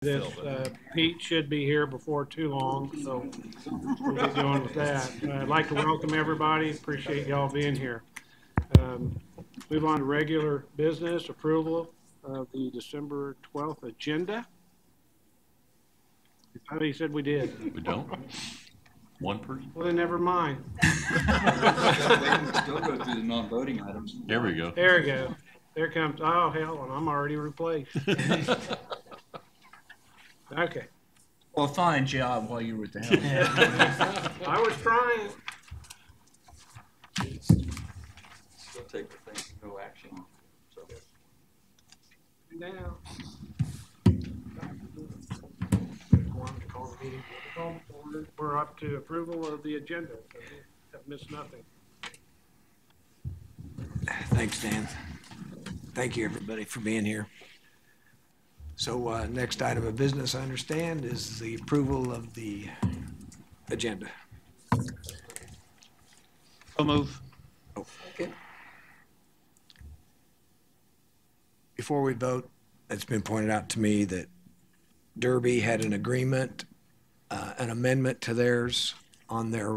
This Pete should be here before too long, so we'll be doing with that. I'd like to welcome everybody. Appreciate y'all being here. Move on to regular business approval of the December 12th agenda. I thought he said we did. We don't? One person? Well, then never mind. Still go through the non-voting items. There we go. There we go. There comes, oh, hell, and I'm already replaced. Okay. Well, fine job while you were at the helm. I was trying. Still take the thing, no action. So. Now. We're up to approval of the agenda. Have missed nothing. Thanks, Dan. Thank you, everybody, for being here. So next item of business, I understand, is the approval of the agenda. So move. Oh, okay. Before we vote, it's been pointed out to me that Derby had an agreement, an amendment to theirs on their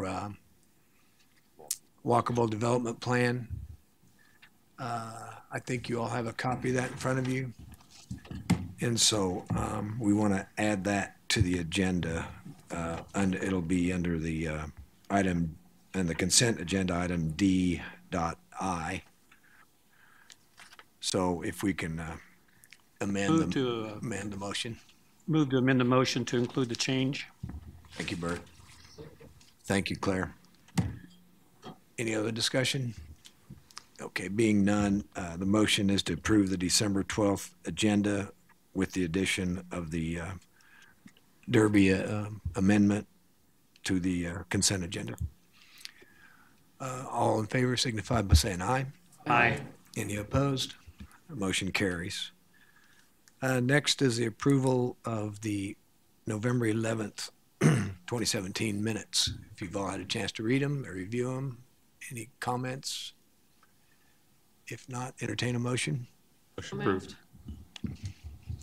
walkable development plan. I think you all have a copy of that in front of you. And so we want to add that to the agenda, and it'll be under the item and the consent agenda item D.I. So if we can amend the motion. Move to amend the motion to include the change. Thank you, Bert. Thank you, Claire. Any other discussion? Okay, being none, the motion is to approve the December 12th agenda with the addition of the Derby amendment to the consent agenda. All in favor signify by saying aye. Aye. Any opposed? The motion carries. Next is the approval of the November 11th, 2017 minutes. If you've all had a chance to read them or review them, any comments? If not, entertain a motion. Motion approved.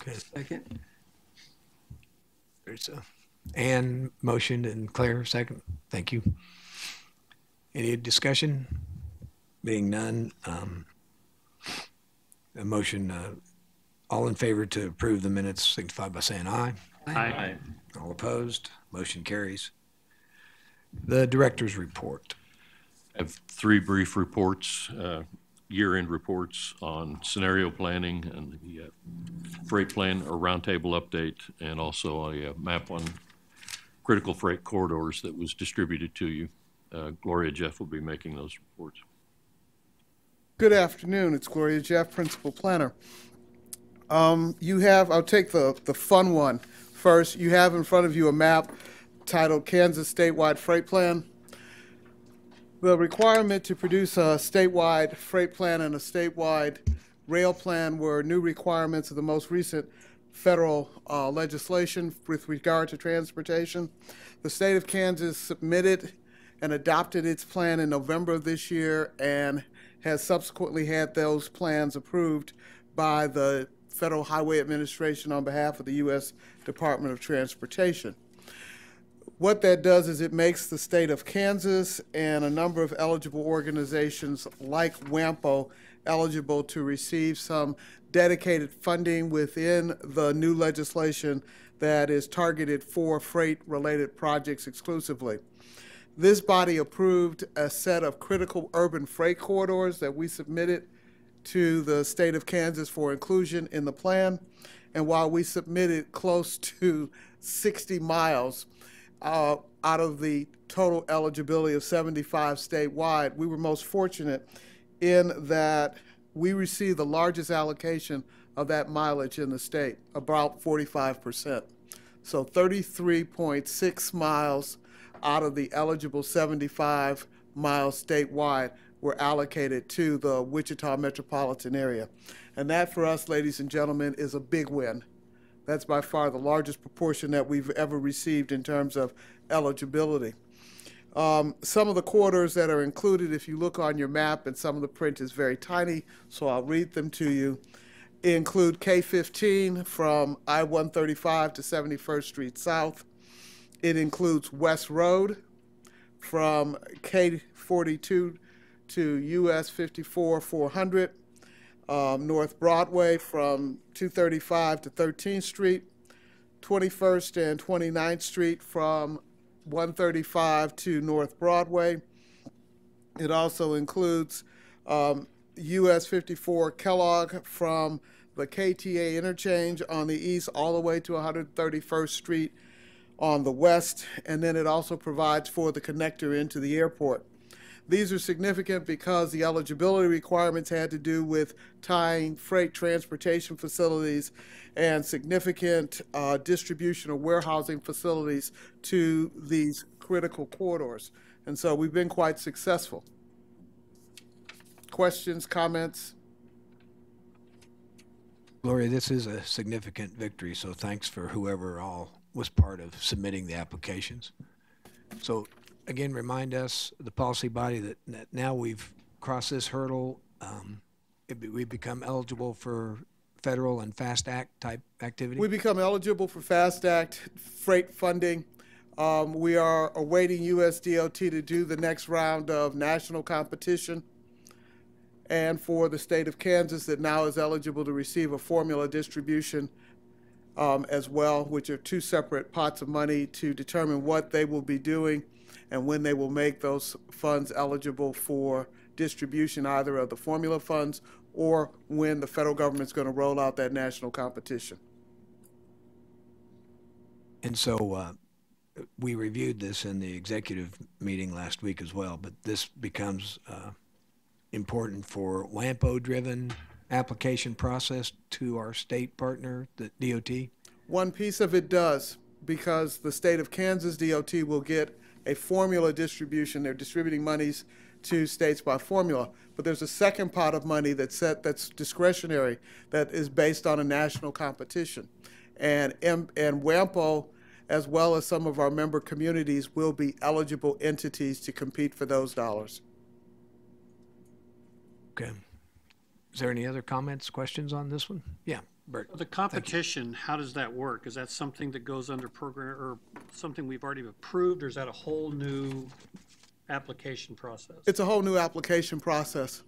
Okay. Second. There's Ann motioned and Claire second. Thank you. Any discussion? Being none, a motion, all in favor to approve the minutes signify by saying aye. Aye. All opposed, motion carries. The director's report. I have three brief reports, year-end reports on scenario planning and the freight plan or roundtable update, and also a map on critical freight corridors that was distributed to you. Gloria Jeff will be making those reports. Good afternoon. It's Gloria Jeff, Principal Planner. I'll take the fun one first. You have in front of you a map titled Kansas Statewide Freight Plan. The requirement to produce a statewide freight plan and a statewide rail plan were new requirements of the most recent federal legislation with regard to transportation. The state of Kansas submitted and adopted its plan in November of this year and has subsequently had those plans approved by the Federal Highway Administration on behalf of the U.S. Department of Transportation. What that does is it makes the state of Kansas and a number of eligible organizations like WAMPO eligible to receive some dedicated funding within the new legislation that is targeted for freight-related projects exclusively. This body approved a set of critical urban freight corridors that we submitted to the state of Kansas for inclusion in the plan. And while we submitted close to 60 miles out of the total eligibility of 75 statewide, we were most fortunate in that we received the largest allocation of that mileage in the state, about 45%. So 33.6 miles out of the eligible 75 miles statewide were allocated to the Wichita metropolitan area. And that for us, ladies and gentlemen, is a big win. That's by far the largest proportion that we've ever received in terms of eligibility. Some of the corridors that are included, if you look on your map, and some of the print is very tiny, so I'll read them to you. include K15 from I-135 to 71st Street South. It includes West Road from K42 to US 54 400, North Broadway from 235 to 13th Street, 21st and 29th Street from 135 to North Broadway. It also includes US 54 Kellogg from the KTA Interchange on the east all the way to 131st Street on the west, and then it also provides for the connector into the airport. These are significant because the eligibility requirements had to do with tying freight transportation facilities and significant distribution or warehousing facilities to these critical corridors. And so we've been quite successful. Questions, comments? Gloria, this is a significant victory, so thanks for whoever all was part of submitting the applications. So again, remind us, the policy body, that now we've crossed this hurdle, we become eligible for federal and FAST Act type activity? We become eligible for FAST Act freight funding. We are awaiting USDOT to do the next round of national competition, and for the state of Kansas that now is eligible to receive a formula distribution as well, which are two separate pots of money to determine what they will be doing and when they will make those funds eligible for distribution, either of the formula funds or when the federal government's going to roll out that national competition. And so we reviewed this in the executive meeting last week as well, but this becomes important for WAMPO-driven application process to our state partner, the DOT? One piece of it does, because the state of Kansas DOT will get a formula distribution. They're distributing monies to states by formula. But there's a second pot of money that's discretionary, that is based on a national competition. And WAMPO, as well as some of our member communities, will be eligible entities to compete for those dollars. Okay. Is there any other comments, questions on this one? Yeah, Bert. The competition, how does that work? Is that something that goes under program, or something we've already approved, or is that a whole new application process? It's a whole new application process.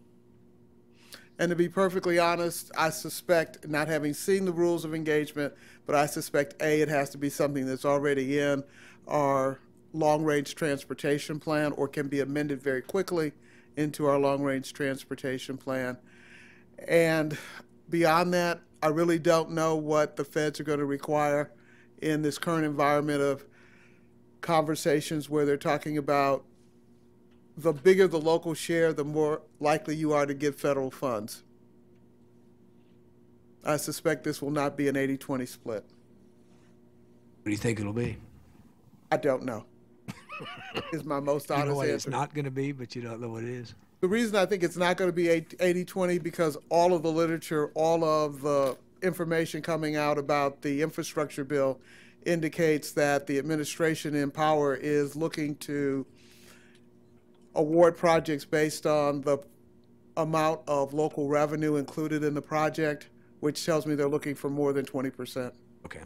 And to be perfectly honest, I suspect, not having seen the rules of engagement, but I suspect, A, it has to be something that's already in our long-range transportation plan or can be amended very quickly into our long-range transportation plan. And beyond that, I really don't know what the feds are going to require in this current environment of conversations where they're talking about the bigger the local share, the more likely you are to get federal funds. I suspect this will not be an 80-20 split. What do you think it'll be? I don't know. Is my most honest You know what answer. it's not going to be, but you don't know what it is. The reason I think it's not going to be 80-20 because all of the literature, all of the information coming out about the infrastructure bill indicates that the administration in power is looking to award projects based on the amount of local revenue included in the project, which tells me they're looking for more than 20%. Okay.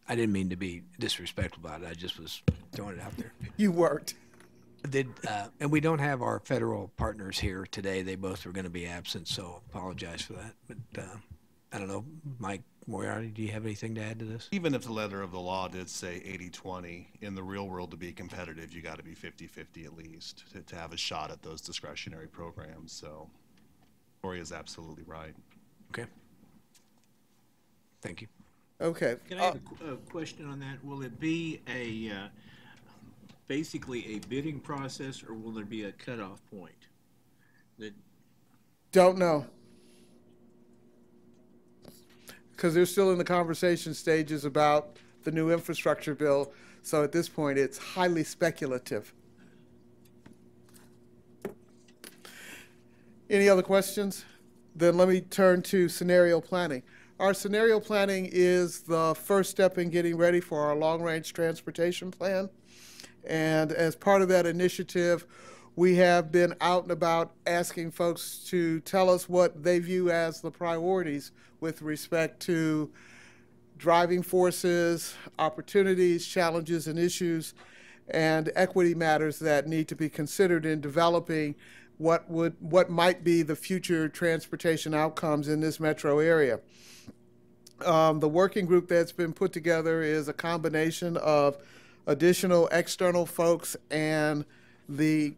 I didn't mean to be disrespectful about it. I just was throwing it out there. You weren't. And we don't have our federal partners here today. They both are going to be absent, so apologize for that. But I don't know, Mike Moriarty, do you have anything to add to this? Even if the letter of the law did say 80-20, in the real world to be competitive, you got to be 50-50 at least to have a shot at those discretionary programs. So Cory is absolutely right. Okay. Thank you. Okay. Can I have a question on that? Will it be a basically a bidding process, or will there be a cutoff point? Don't know. Because they're still in the conversation stages about the new infrastructure bill. So at this point, it's highly speculative. Any other questions? Then let me turn to scenario planning. Our scenario planning is the first step in getting ready for our long-range transportation plan. And as part of that initiative, We have been out and about asking folks to tell us what they view as the priorities with respect to driving forces, opportunities, challenges, and issues, and equity matters that need to be considered in developing what might be the future transportation outcomes in this metro area. The working group that's been put together is a combination of additional external folks and the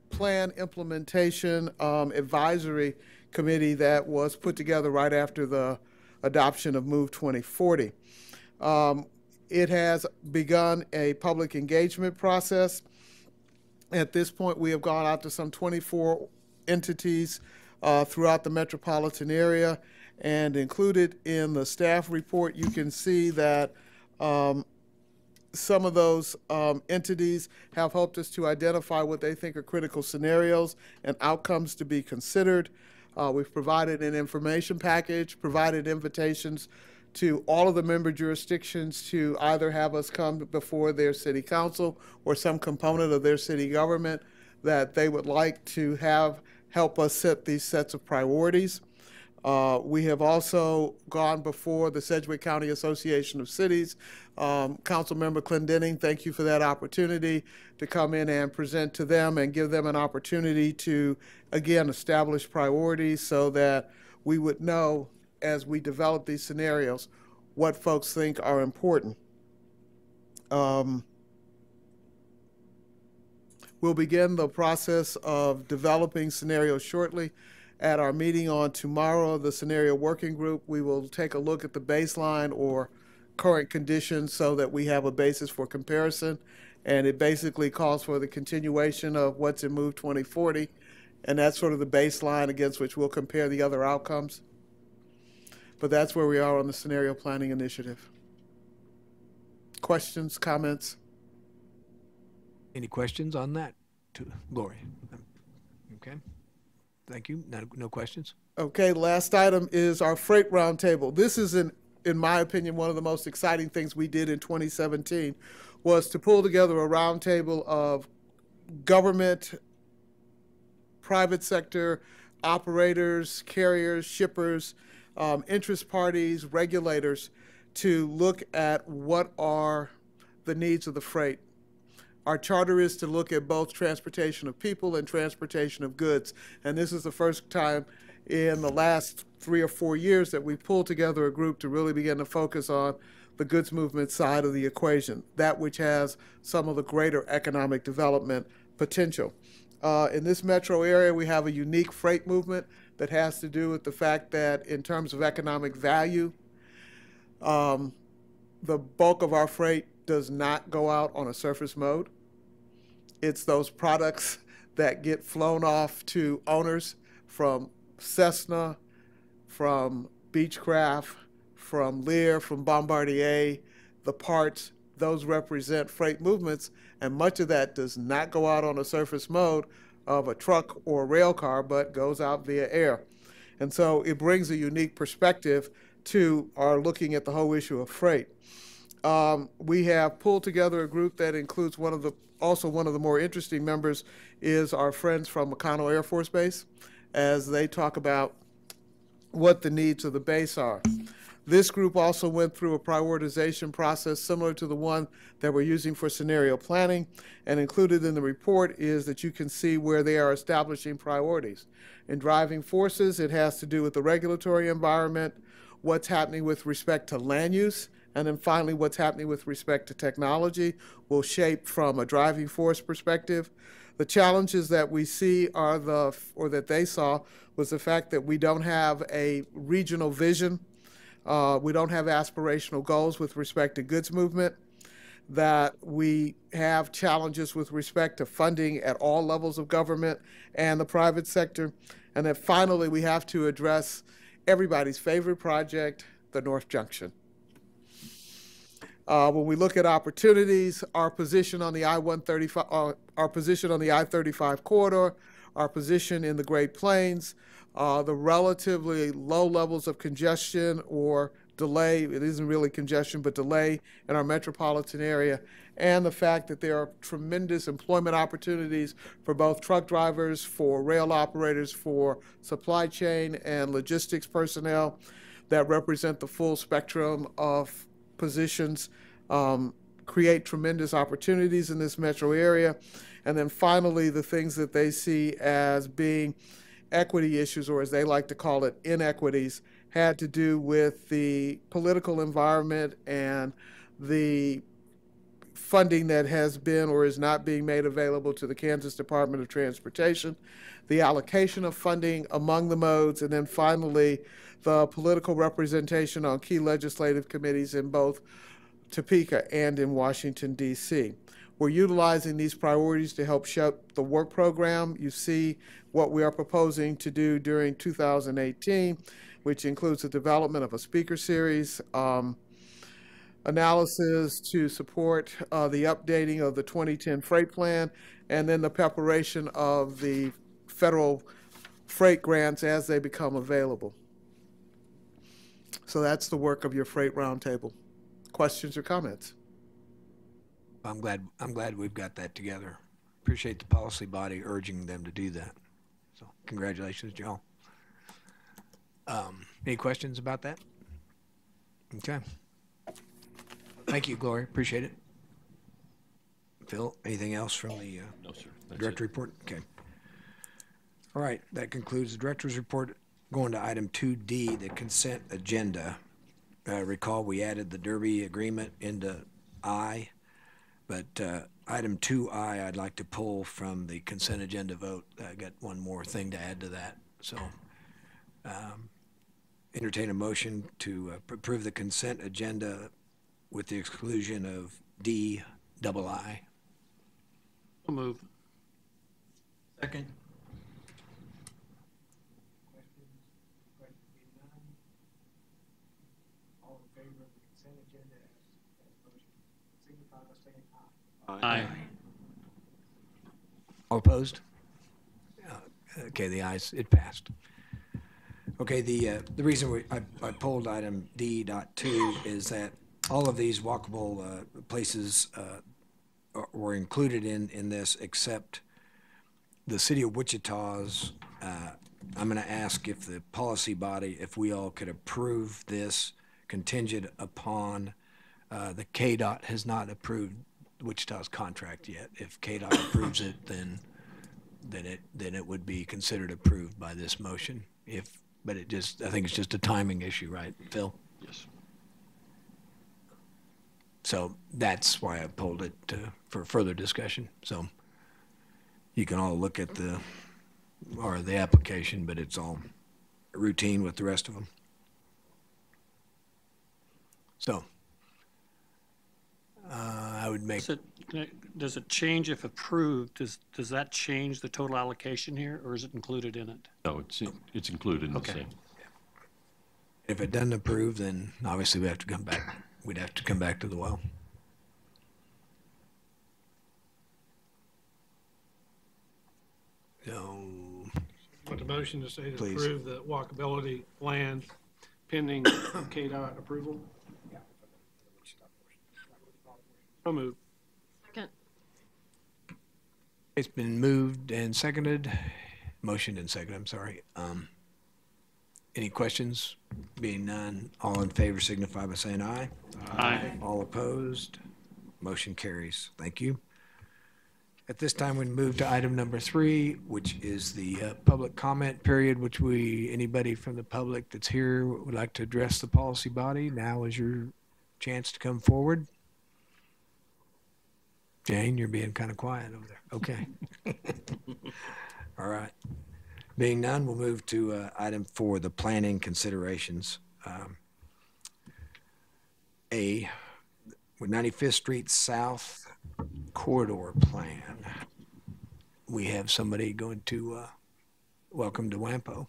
plan implementation advisory committee that was put together right after the adoption of Move 2040. It has begun a public engagement process. At this point, we have gone out to some 24 entities throughout the metropolitan area, and included in the staff report, you can see that some of those entities have helped us to identify what they think are critical scenarios and outcomes to be considered. We've provided an information package, provided invitations to all of the member jurisdictions to either have us come before their city council or some component of their city government that they would like to have help us set these sets of priorities. We have also gone before the Sedgwick County Association of Cities. Councilmember Clendenning, thank you for that opportunity to come in and present to them and give them an opportunity to, again, establish priorities so that we would know as we develop these scenarios what folks think are important. We'll begin the process of developing scenarios shortly. At our meeting on tomorrow, the scenario working group, we will take a look at the baseline or current conditions so that we have a basis for comparison. And it basically calls for the continuation of what's in Move 2040. And that's sort of the baseline against which we'll compare the other outcomes. But that's where we are on the scenario planning initiative. Questions, comments? Any questions on that? Lori? Okay. Thank you. No questions? Okay, last item is our freight roundtable. This is, in my opinion, one of the most exciting things we did in 2017 was to pull together a roundtable of government, private sector, operators, carriers, shippers, interest parties, regulators, to look at what are the needs of the freight. Our charter is to look at both transportation of people and transportation of goods. And this is the first time in the last 3 or 4 years that we pulled together a group to really begin to focus on the goods movement side of the equation, that which has some of the greater economic development potential. In this metro area, we have a unique freight movement that has to do with the fact that in terms of economic value, the bulk of our freight does not go out on a surface mode. It's those products that get flown off to owners from Cessna, from Beechcraft, from Lear, from Bombardier, the parts, those represent freight movements, and much of that does not go out on a surface mode of a truck or a rail car, but goes out via air. And so it brings a unique perspective to our looking at the whole issue of freight. We have pulled together a group that includes one of the more interesting members is our friends from McConnell Air Force Base, as they talk about what the needs of the base are. This group also went through a prioritization process similar to the one that we're using for scenario planning, and included in the report is that you can see where they are establishing priorities. In driving forces, it has to do with the regulatory environment, what's happening with respect to land use, and then finally what's happening with respect to technology will shape from a driving force perspective. The challenges that we see are that they saw was the fact that we don't have a regional vision. We don't have aspirational goals with respect to goods movement, that we have challenges with respect to funding at all levels of government and the private sector, and that finally we have to address everybody's favorite project, the North Junction. When we look at opportunities, our position on the I-135, our position on the I-35 corridor, our position in the Great Plains, the relatively low levels of congestion or delay, it isn't really congestion, but delay in our metropolitan area, and the fact that there are tremendous employment opportunities for both truck drivers, for rail operators, for supply chain and logistics personnel that represent the full spectrum of positions, create tremendous opportunities in this metro area. And then finally, the things that they see as being equity issues, or as they like to call it, inequities, had to do with the political environment and the funding that has been or is not being made available to the Kansas Department of Transportation, the allocation of funding among the modes, and then finally, the political representation on key legislative committees in both Topeka and in Washington, D.C. We're utilizing these priorities to help shape the work program. You see what we are proposing to do during 2018, which includes the development of a speaker series, analysis to support the updating of the 2010 freight plan, and then the preparation of the federal freight grants as they become available. So that's the work of your freight roundtable. Questions or comments? I'm glad we've got that together. Appreciate the policy body urging them to do that. So congratulations, Joe. Any questions about that? Okay. Thank you, Gloria. Appreciate it. Phil, anything else from the No, sir. director report? Okay. All right, that concludes the director's report. Going to item 2D, the consent agenda. Recall we added the Derby agreement into I, but item 2I I'd like to pull from the consent agenda vote. I got one more thing to add to that. So entertain a motion to approve the consent agenda with the exclusion of D double I. I'll move. Second. All in favor of the consent agenda as motion, signify by saying aye. Aye. All opposed? Okay, the ayes, it passed. Okay, the reason I pulled item D.2 is that all of these walkable places were included in this, except the city of Wichita's. I'm going to ask if the policy body, if we all could approve this contingent upon the KDOT has not approved Wichita's contract yet. If KDOT approves it, then it would be considered approved by this motion. But I think it's just a timing issue, right, Phil? Yes. So that's why I pulled it for further discussion. So you can all look at the application, but it's all routine with the rest of them. So I would make. Does it change if approved? Does that change the total allocation here, or is it included in it? No, it's included in the Okay. same. If it doesn't approve, then obviously we have to come back. We'd have to come back to the well. So, Want the motion to say to Please. approve the walkability plan pending KDOT approval? So moved. Second. it's been moved and seconded, motioned and seconded, I'm sorry. Any questions? Being none, all in favor signify by saying aye. Aye. All opposed? Motion carries. Thank you. At this time, we move to item number 3, which is the public comment period, which anybody from the public that's here would like to address the policy body. Now is your chance to come forward. Jane, you're being kind of quiet over there. Okay. All right. Being none, we'll move to item 4, the planning considerations. With 95th Street South corridor plan, we have somebody going to welcome to WAMPO.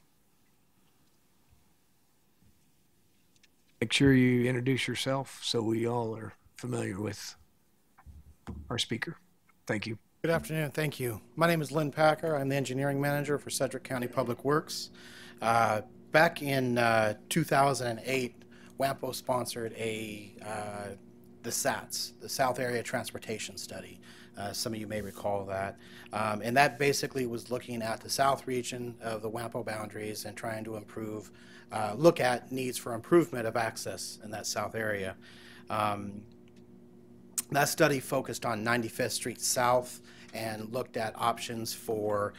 Make sure you introduce yourself so we all are familiar with our speaker. Thank you. Good afternoon. Thank you. My name is Lynn Packer. I'm the engineering manager for Sedgwick County Public Works. Back in 2008, WAMPO sponsored the SATS, the South Area Transportation Study. Some of you may recall that. And that basically was looking at the south region of the WAMPO boundaries and trying to improve, look at needs for improvement of access in that south area. That study focused on 95th Street South and looked at options for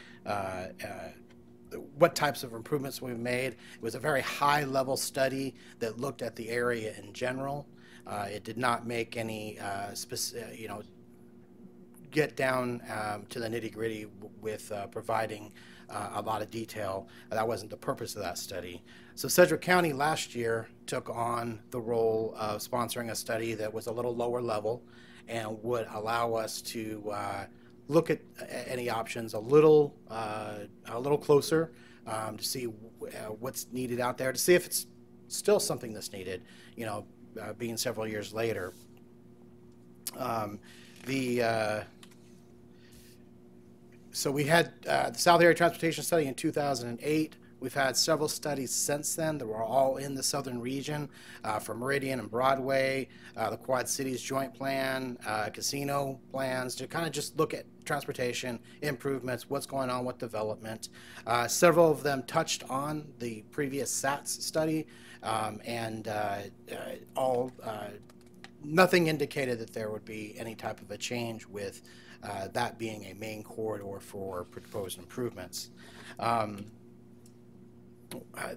what types of improvements we've made. It was a very high-level study that looked at the area in general. It did not make any get down to the nitty-gritty with providing a lot of detail. That wasn't the purpose of that study. So Sedgwick County last year took on the role of sponsoring a study that was a little lower level and would allow us to look at any options a little closer to see what's needed out there, to see if it's still something that's needed, being several years later. So we had the South Area Transportation Study in 2008. We've had several studies since then that were all in the southern region, from Meridian and Broadway, the Quad Cities Joint Plan, casino plans, to kind of just look at transportation improvements, what's going on with development. Several of them touched on the previous SATS study, and nothing indicated that there would be any type of a change with that being a main corridor for proposed improvements.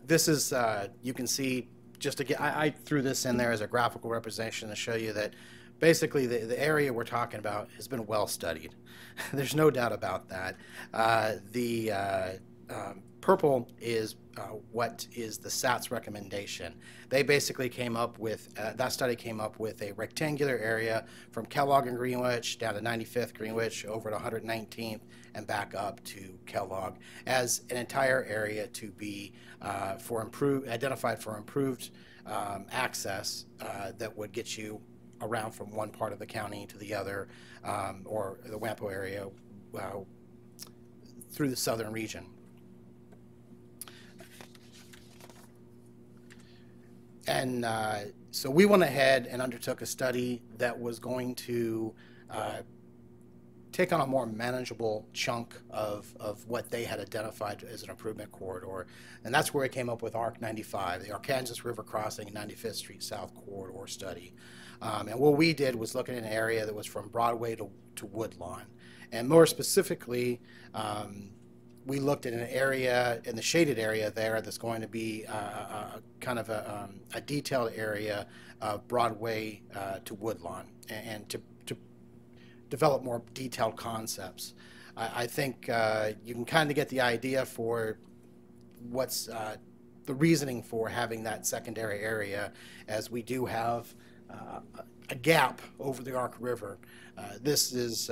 This is, you can see, just again, I threw this in there as a graphical representation to show you that basically the area we're talking about has been well studied. There's no doubt about that. The purple is what is the SATS recommendation. They basically came up with, that study came up with a rectangular area from Kellogg and Greenwich down to 95th Greenwich over to 119th and back up to Kellogg as an entire area to be identified for improved access that would get you around from one part of the county to the other, or the WAMPO area through the southern region. And so we went ahead and undertook a study that was going to take on a more manageable chunk of what they had identified as an improvement corridor. And that's where it came up with ARC 95, the Arkansas River Crossing 95th Street South Corridor Study. And what we did was look at an area that was from Broadway to Woodlawn. And more specifically, we looked at an area in the shaded area there that's going to be kind of a detailed area of Broadway to Woodlawn, and to develop more detailed concepts. I think you can kind of get the idea for what's the reasoning for having that secondary area, as we do have a gap over the Ark River. This is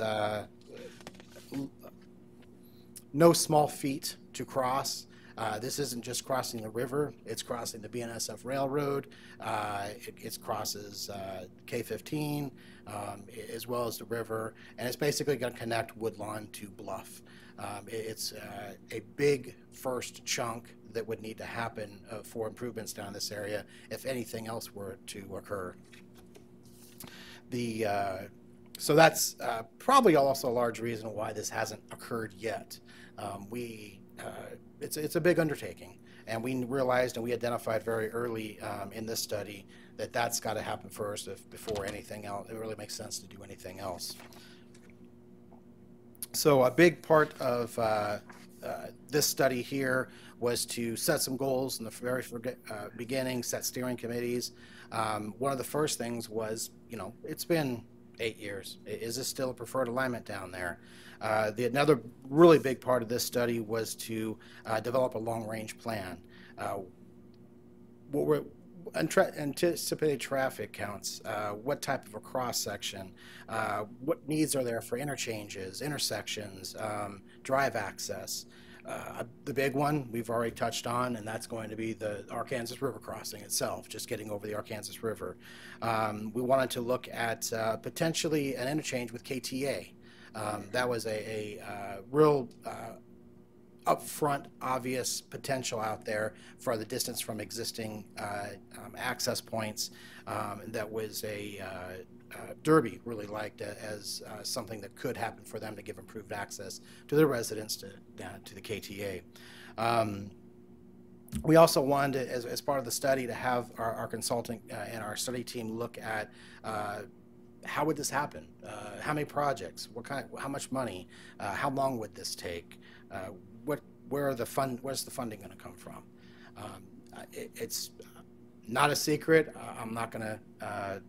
no small feat to cross. This isn't just crossing the river, it's crossing the BNSF Railroad, it crosses K-15, as well as the river, and it's basically going to connect Woodlawn to Bluff. It's a big first chunk that would need to happen for improvements down this area if anything else were to occur. So that's probably also a large reason why this hasn't occurred yet. It's a big undertaking, and we realized and we identified very early in this study that that's got to happen first before anything else. It really makes sense to do anything else. So a big part of this study here was to set some goals in the very beginning, set steering committees. One of the first things was, it's been 8 years. Is this still a preferred alignment down there? Another really big part of this study was to develop a long-range plan. What were anticipated traffic counts, what type of a cross-section, what needs are there for interchanges, intersections, drive access. The big one we've already touched on, and that's going to be the Arkansas River crossing itself, just getting over the Arkansas River. We wanted to look at potentially an interchange with KTA. That was a real upfront obvious potential out there for the distance from existing access points. That was Derby really liked as something that could happen for them to give improved access to their residents to the KTA. We also wanted, as part of the study, to have our consultant and our study team look at how would this happen? How many projects? How much money? How long would this take? Where's the funding going to come from? It's not a secret. I'm not going to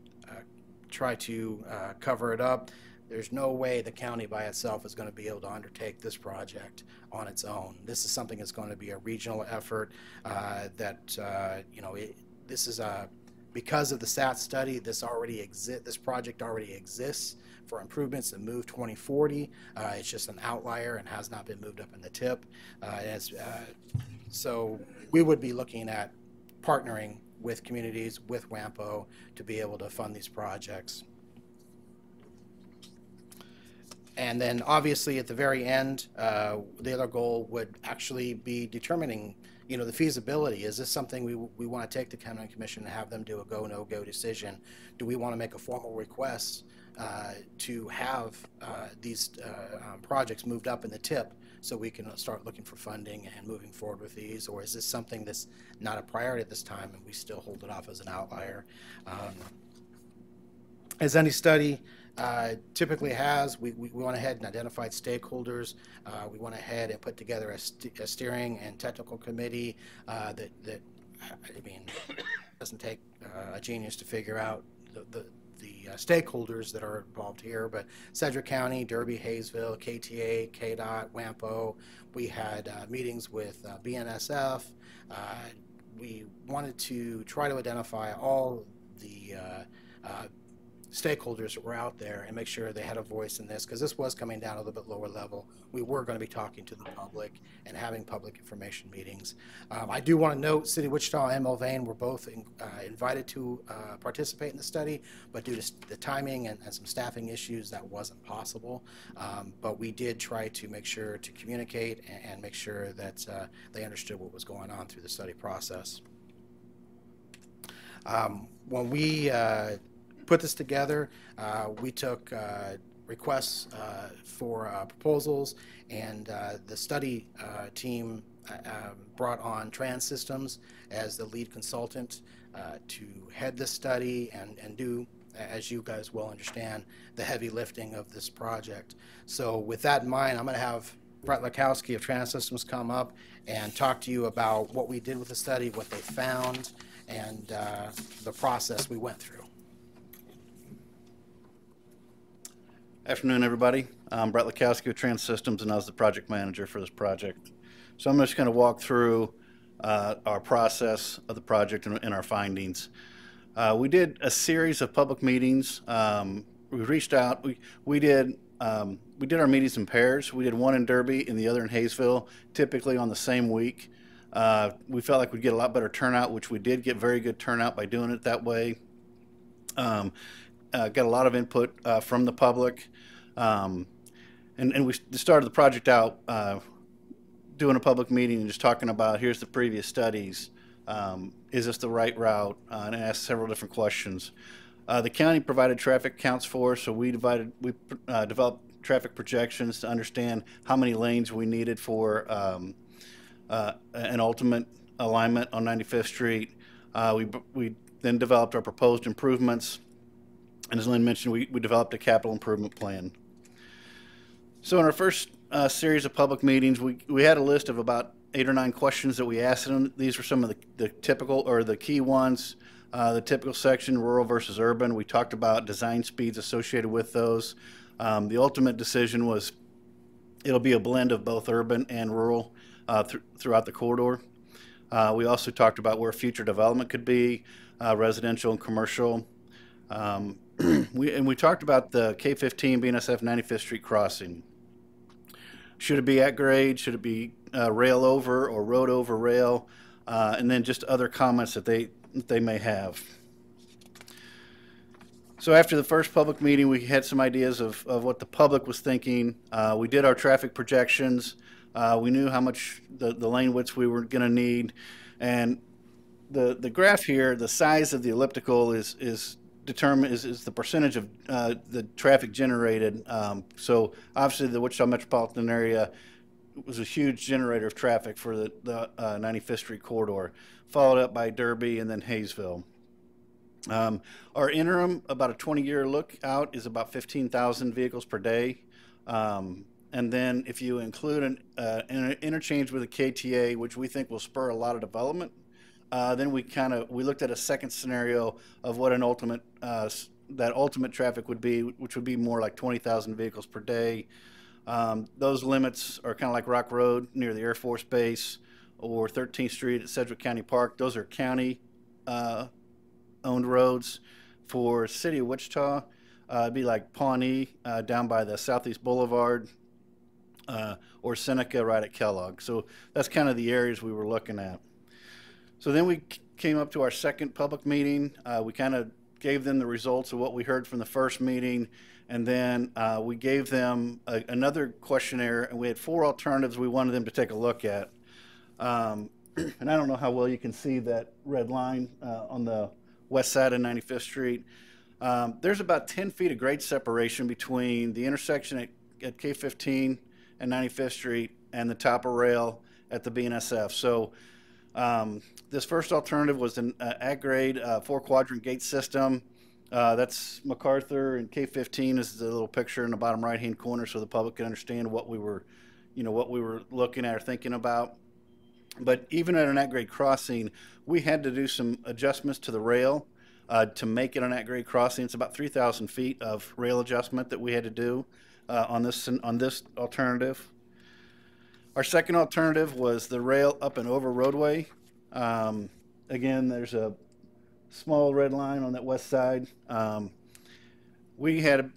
try to cover it up. There's no way the county by itself is going to be able to undertake this project on its own. This is something that's going to be a regional effort this is because of the SAT study, this project already exists for improvements in Move 2040. It's just an outlier and has not been moved up in the tip. So we would be looking at partnering with communities, with WAMPO, to be able to fund these projects. And then obviously at the very end, the other goal would actually be determining, the feasibility. Is this something we want to take to County Commission and have them do a go, no-go decision? Do we want to make a formal request to have these projects moved up in the tip so we can start looking for funding and moving forward with these? Or is this something that's not a priority at this time and we still hold it off as an outlier? As any study typically has, we went ahead and identified stakeholders. We went ahead and put together a steering and technical committee that doesn't take a genius to figure out the stakeholders that are involved here, but Sedgwick County, Derby, Hayesville, KTA, KDOT, WAMPO. We had meetings with BNSF. We wanted to try to identify all the stakeholders that were out there and make sure they had a voice in this, because this was coming down a little bit lower level. We were going to be talking to the public and having public information meetings. I do want to note City of Wichita and Mulvane were both invited to participate in the study, but due to the timing and some staffing issues, that wasn't possible. But we did try to make sure to communicate and make sure that they understood what was going on through the study process. When we put this together, we took requests for proposals, and the study team brought on Trans Systems as the lead consultant to head this study and do, as you guys well understand, the heavy lifting of this project. So with that in mind, I'm going to have Brett Lakowski of Trans Systems come up and talk to you about what we did with the study, what they found, and the process we went through. Afternoon, everybody. I'm Brett Lakowski with Trans Systems, and I was the project manager for this project. So I'm just going to walk through our process of the project and our findings. We did a series of public meetings. We reached out. We did our meetings in pairs. We did one in Derby and the other in Hayesville, typically on the same week. We felt like we'd get a lot better turnout, which we did get very good turnout by doing it that way. Got a lot of input from the public. And we started the project out doing a public meeting and just talking about, here's the previous studies. Is this the right route? And asked several different questions. The county provided traffic counts for us, so we developed traffic projections to understand how many lanes we needed for an ultimate alignment on 95th Street. We then developed our proposed improvements. And as Lynn mentioned, we developed a capital improvement plan. So in our first series of public meetings, we had a list of about 8 or 9 questions that we asked them. These were some of the typical, or the key ones. The typical section, rural versus urban. We talked about design speeds associated with those. The ultimate decision was it'll be a blend of both urban and rural throughout the corridor. We also talked about where future development could be, residential and commercial. We talked about the K15 BNSF 95th Street crossing. Should it be at grade? Should it be rail over or road over rail? And then just other comments that they may have. So after the first public meeting, we had some ideas of what the public was thinking. We did our traffic projections. We knew how much the lane widths we were going to need, and the graph here, the size of the elliptical is determined is the percentage of the traffic generated. So obviously the Wichita metropolitan area was a huge generator of traffic for the 95th Street corridor, followed up by Derby and then Hayesville. Our interim, about a 20-year look out, is about 15,000 vehicles per day. And then if you include an interchange with a KTA, which we think will spur a lot of development, then we looked at a second scenario of what an ultimate that ultimate traffic would be, which would be more like 20,000 vehicles per day. Those limits are kind of like Rock Road near the Air Force Base or 13th Street at Sedgwick County Park. Those are county owned roads. For City of Wichita, it'd be like Pawnee down by the Southeast Boulevard, or Seneca right at Kellogg. So that's kind of the areas we were looking at. So then we came up to our second public meeting. We kind of gave them the results of what we heard from the first meeting, and then we gave them another questionnaire, and we had 4 alternatives we wanted them to take a look at. And I don't know how well you can see that red line on the west side of 95th Street. There's about 10 feet of grade separation between the intersection at K15 and 95th Street and the top of rail at the BNSF. So this first alternative was an at-grade 4-quadrant gate system. That's MacArthur, and K15 is the little picture in the bottom right-hand corner, so the public can understand what we were, what we were looking at or thinking about. But even at an at-grade crossing, we had to do some adjustments to the rail to make it an at-grade crossing. It's about 3,000 feet of rail adjustment that we had to do on this alternative. Our second alternative was the rail up and over Roadway. Again, there's a small red line on that west side. We had,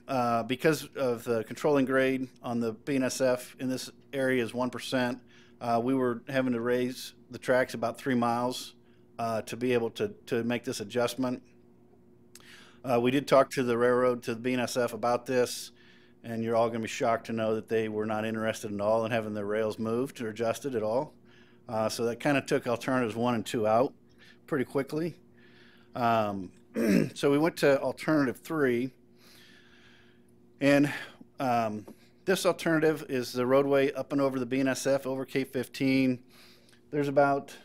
because of the controlling grade on the BNSF in this area is 1%, we were having to raise the tracks about 3 miles to be able to make this adjustment. We did talk to the railroad, to the BNSF about this, and you're all going to be shocked to know that they were not interested at all in having their rails moved or adjusted at all. So that kind of took alternatives 1 and 2 out pretty quickly. So we went to alternative 3, and this alternative is the roadway up and over the BNSF over K15. There's about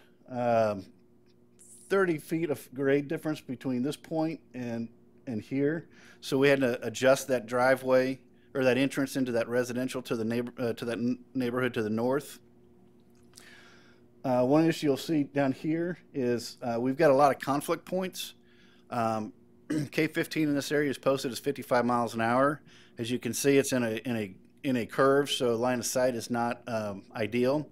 30 feet of grade difference between this point and here. So we had to adjust that driveway or that entrance into that residential to the neighborhood to the north. One issue you'll see down here is we've got a lot of conflict points. K15 in this area is posted as 55 miles an hour. As you can see, it's in a curve, so line of sight is not ideal.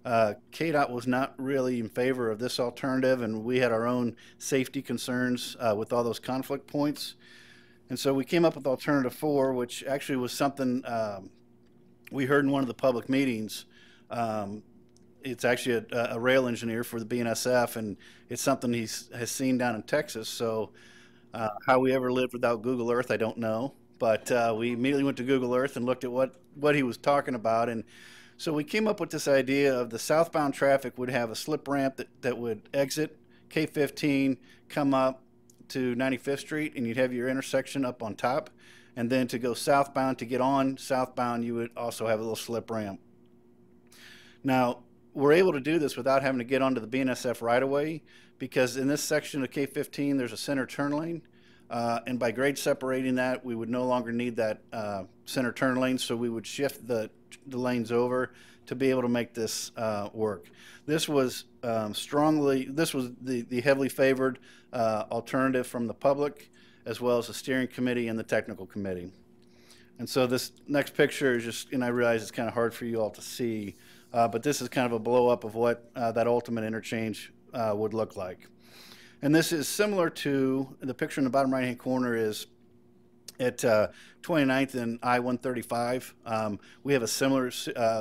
KDOT was not really in favor of this alternative, and we had our own safety concerns with all those conflict points. And so we came up with alternative 4, which actually was something we heard in one of the public meetings. It's actually a rail engineer for the BNSF, and it's something he has seen down in Texas. So how we ever lived without Google Earth, I don't know. But we immediately went to Google Earth and looked at what he was talking about. And so we came up with this idea of the southbound traffic would have a slip ramp that would exit K15, come up to 95th Street, and you'd have your intersection up on top. And then to go southbound, to get on southbound, you would also have a little slip ramp. Now, we're able to do this without having to get onto the BNSF right away, because in this section of K15, there's a center turn lane. And by grade separating that, we would no longer need that center turn lane, so we would shift the lanes over to be able to make this work. This was the heavily favored alternative from the public, as well as the steering committee and the technical committee. And so this next picture is just, and I realize it's kind of hard for you all to see, but this is kind of a blow up of what that ultimate interchange would look like. And this is similar to the picture in the bottom right hand corner is at 29th and I-135. We have a similar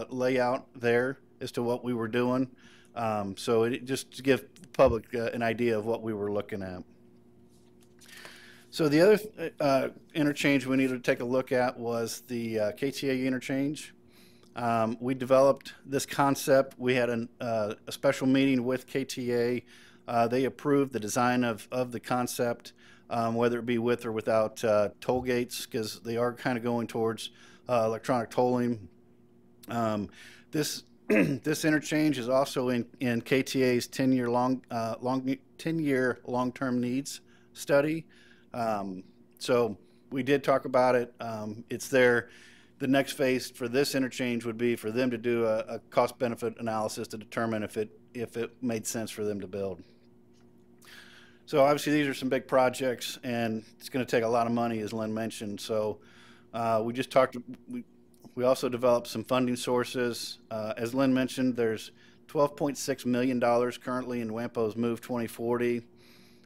layout there as to what we were doing. So just to give the public an idea of what we were looking at. So the other interchange we needed to take a look at was the KTA Interchange. We developed this concept. We had a special meeting with KTA. They approved the design of the concept, whether it be with or without toll gates, because they are kind of going towards electronic tolling. This this interchange is also in KTA's 10-year long-term needs study. So we did talk about it. It's there. The next phase for this interchange would be for them to do a cost-benefit analysis to determine if it made sense for them to build. So obviously these are some big projects, and it's going to take a lot of money, as Lynn mentioned. So we just talked. We also developed some funding sources. As Lynn mentioned, there's $12.6 million currently in WAMPO's Move 2040.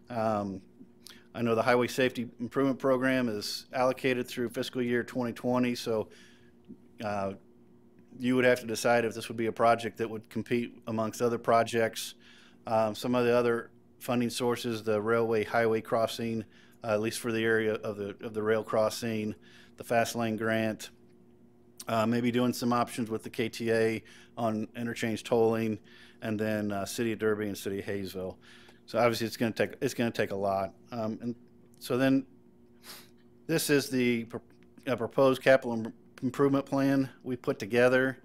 I know the Highway Safety Improvement Program is allocated through fiscal year 2020, so you would have to decide if this would be a project that would compete amongst other projects. Some of the other funding sources, the railway highway crossing, at least for the area of the rail crossing, the fast lane grant, maybe doing some options with the KTA on interchange tolling, and then City of Derby and City of Hayesville. So obviously it's going to take a lot. And so then this is the proposed capital improvement plan we put together.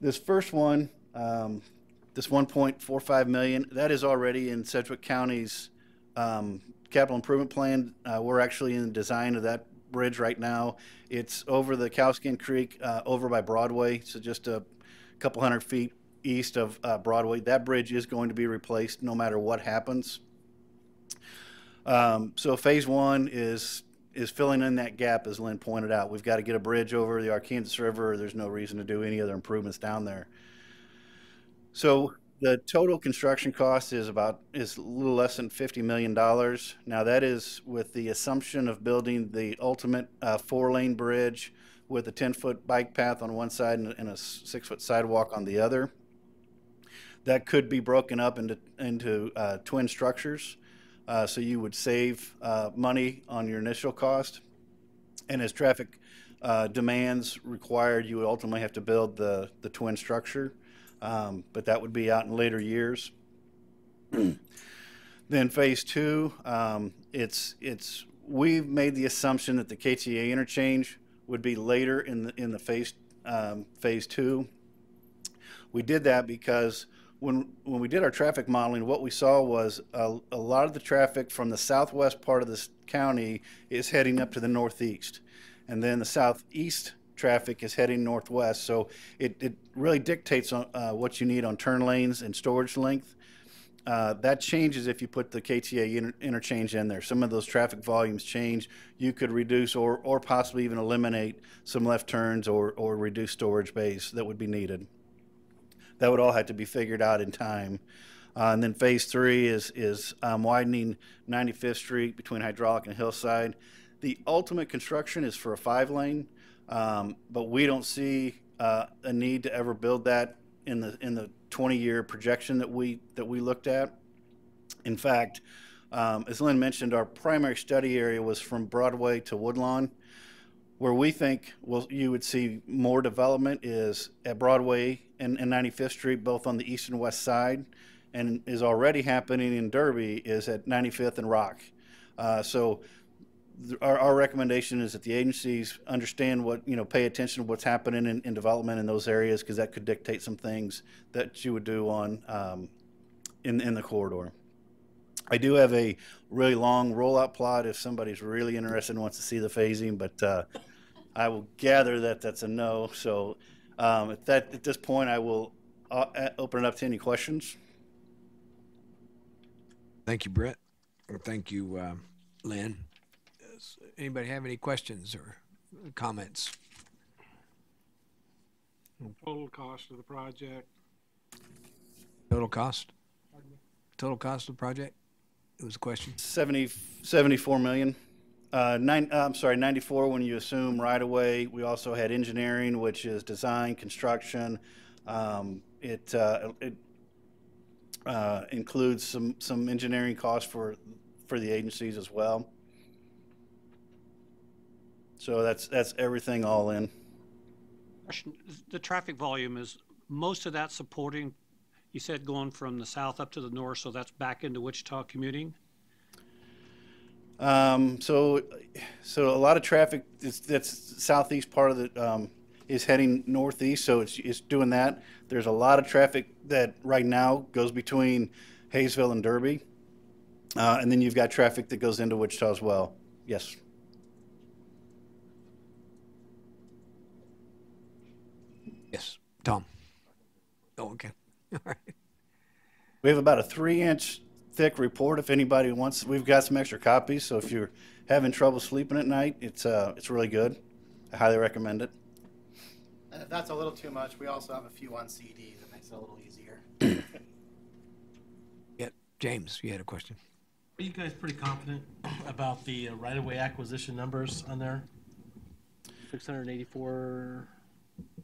This first one, this $1.45 million, that is already in Sedgwick County's capital improvement plan. We're actually in the design of that bridge right now. It's over the Cowskin Creek, over by Broadway, so just a couple hundred feet east of Broadway. That bridge is going to be replaced no matter what happens. So phase one is filling in that gap, as Lynn pointed out. We've got to get a bridge over the Arkansas River. There's no reason to do any other improvements down there. So the total construction cost is a little less than $50 million. Now that is with the assumption of building the ultimate 4-lane bridge with a 10-foot bike path on one side and a 6-foot sidewalk on the other. That could be broken up into twin structures, so you would save money on your initial cost. And as traffic demands required, you would ultimately have to build the twin structure. But that would be out in later years. Then phase two, we've made the assumption that the KTA interchange would be later in the phase two. We did that because when we did our traffic modeling, what we saw was a lot of the traffic from the southwest part of this county is heading up to the northeast, and then the southeast traffic is heading northwest. So it really dictates on what you need on turn lanes and storage length. That changes if you put the KTA interchange in there. Some of those traffic volumes change. You could reduce or possibly even eliminate some left turns or reduce storage bays that would be needed. That would all have to be figured out in time. And then phase three is widening 95th Street between Hydraulic and Hillside. The ultimate construction is for a 5-lane. But we don't see a need to ever build that in the 20-year projection that we looked at. In fact, as Lynn mentioned, our primary study area was from Broadway to Woodlawn. Where we think you would see more development is at Broadway and 95th Street, both on the east and west side, and is already happening in Derby is at 95th and Rock. So our recommendation is that the agencies understand pay attention to what's happening in development in those areas, because that could dictate some things that you would do on in the corridor. I do have a really long rollout plot if somebody's really interested and wants to see the phasing, but I will gather that that's a no. So at this point, I will open it up to any questions. Thank you, Brett. Or thank you, Lynn. Does anybody have any questions or comments? Total cost of the project? Total cost? Total cost of the project? It was a question. 74 million. I'm sorry, 94 when you assume right away. We also had engineering, which is design, construction. It includes some engineering costs for the agencies as well. So that's everything all in. Question, the traffic volume, is most of that supporting, you said going from the south up to the north, so that's back into Wichita commuting? So a lot of traffic that's southeast part of the is heading northeast, so it's doing that. There's a lot of traffic that right now goes between Hayesville and Derby, and then you've got traffic that goes into Wichita as well. Yes. Yes, Tom. Oh, okay. All right. We have about a 3-inch thick report. If anybody wants, we've got some extra copies. So if you're having trouble sleeping at night, it's really good. I highly recommend it. And if that's a little too much, we also have a few on CDs that makes it a little easier. Yeah, James, you had a question. Are you guys pretty confident about the right-of-way acquisition numbers on there? 684,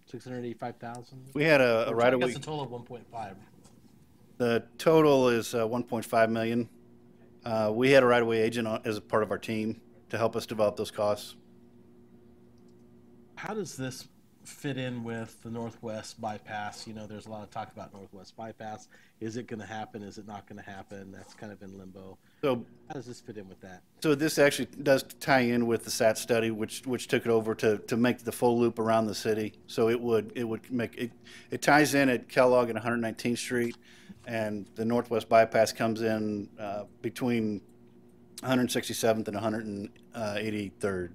685,000? We had a right-of-way. That's a total of 1.5. The total is 1.5 million. We had a right-of-way agent as a part of our team to help us develop those costs. How does this fit in with the Northwest bypass? You know, there's a lot of talk about Northwest bypass. Is it going to happen? Is it not going to happen? That's kind of in limbo. So how does this fit in with that? So this actually does tie in with the SAT study, which took it over to make the full loop around the city. So it would make it. It ties in at Kellogg and 119th Street, and the Northwest bypass comes in between 167th and 183rd,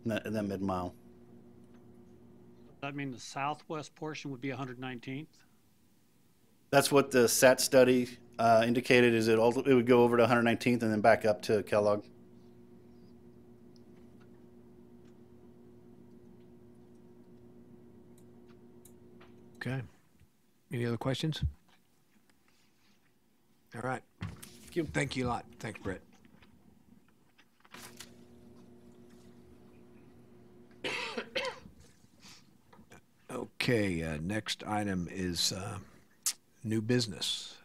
in that mid-mile. Does that mean the southwest portion would be 119th? That's what the SAT study indicated, is it would go over to 119th and then back up to Kellogg. Okay. Any other questions? All right. Thank you. Thank you a lot. Thanks, Brett. Okay, next item is new business.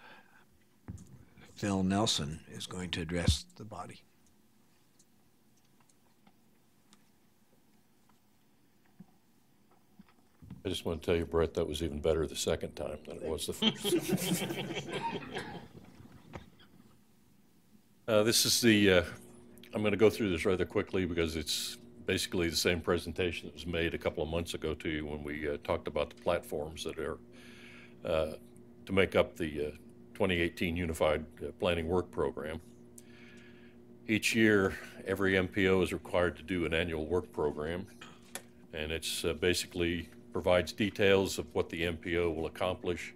Phil Nelson is going to address the body. I just want to tell you, Brett, that was even better the second time than it was the first. This is the, I'm going to go through this rather quickly because it's basically the same presentation that was made a couple of months ago to you when we talked about the platforms that are to make up the 2018 Unified Planning Work Program. Each year, every MPO is required to do an annual work program, and it's basically provides details of what the MPO will accomplish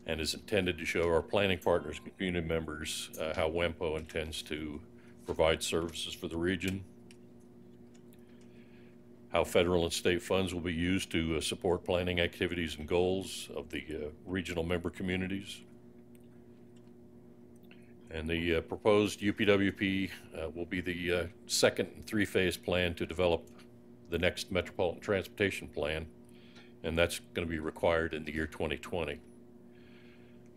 and is intended to show our planning partners and community members how WAMPO intends to provide services for the region, how federal and state funds will be used to support planning activities and goals of the regional member communities. And the proposed UPWP will be the second 3-phase plan to develop the next Metropolitan Transportation Plan, and that's going to be required in the year 2020.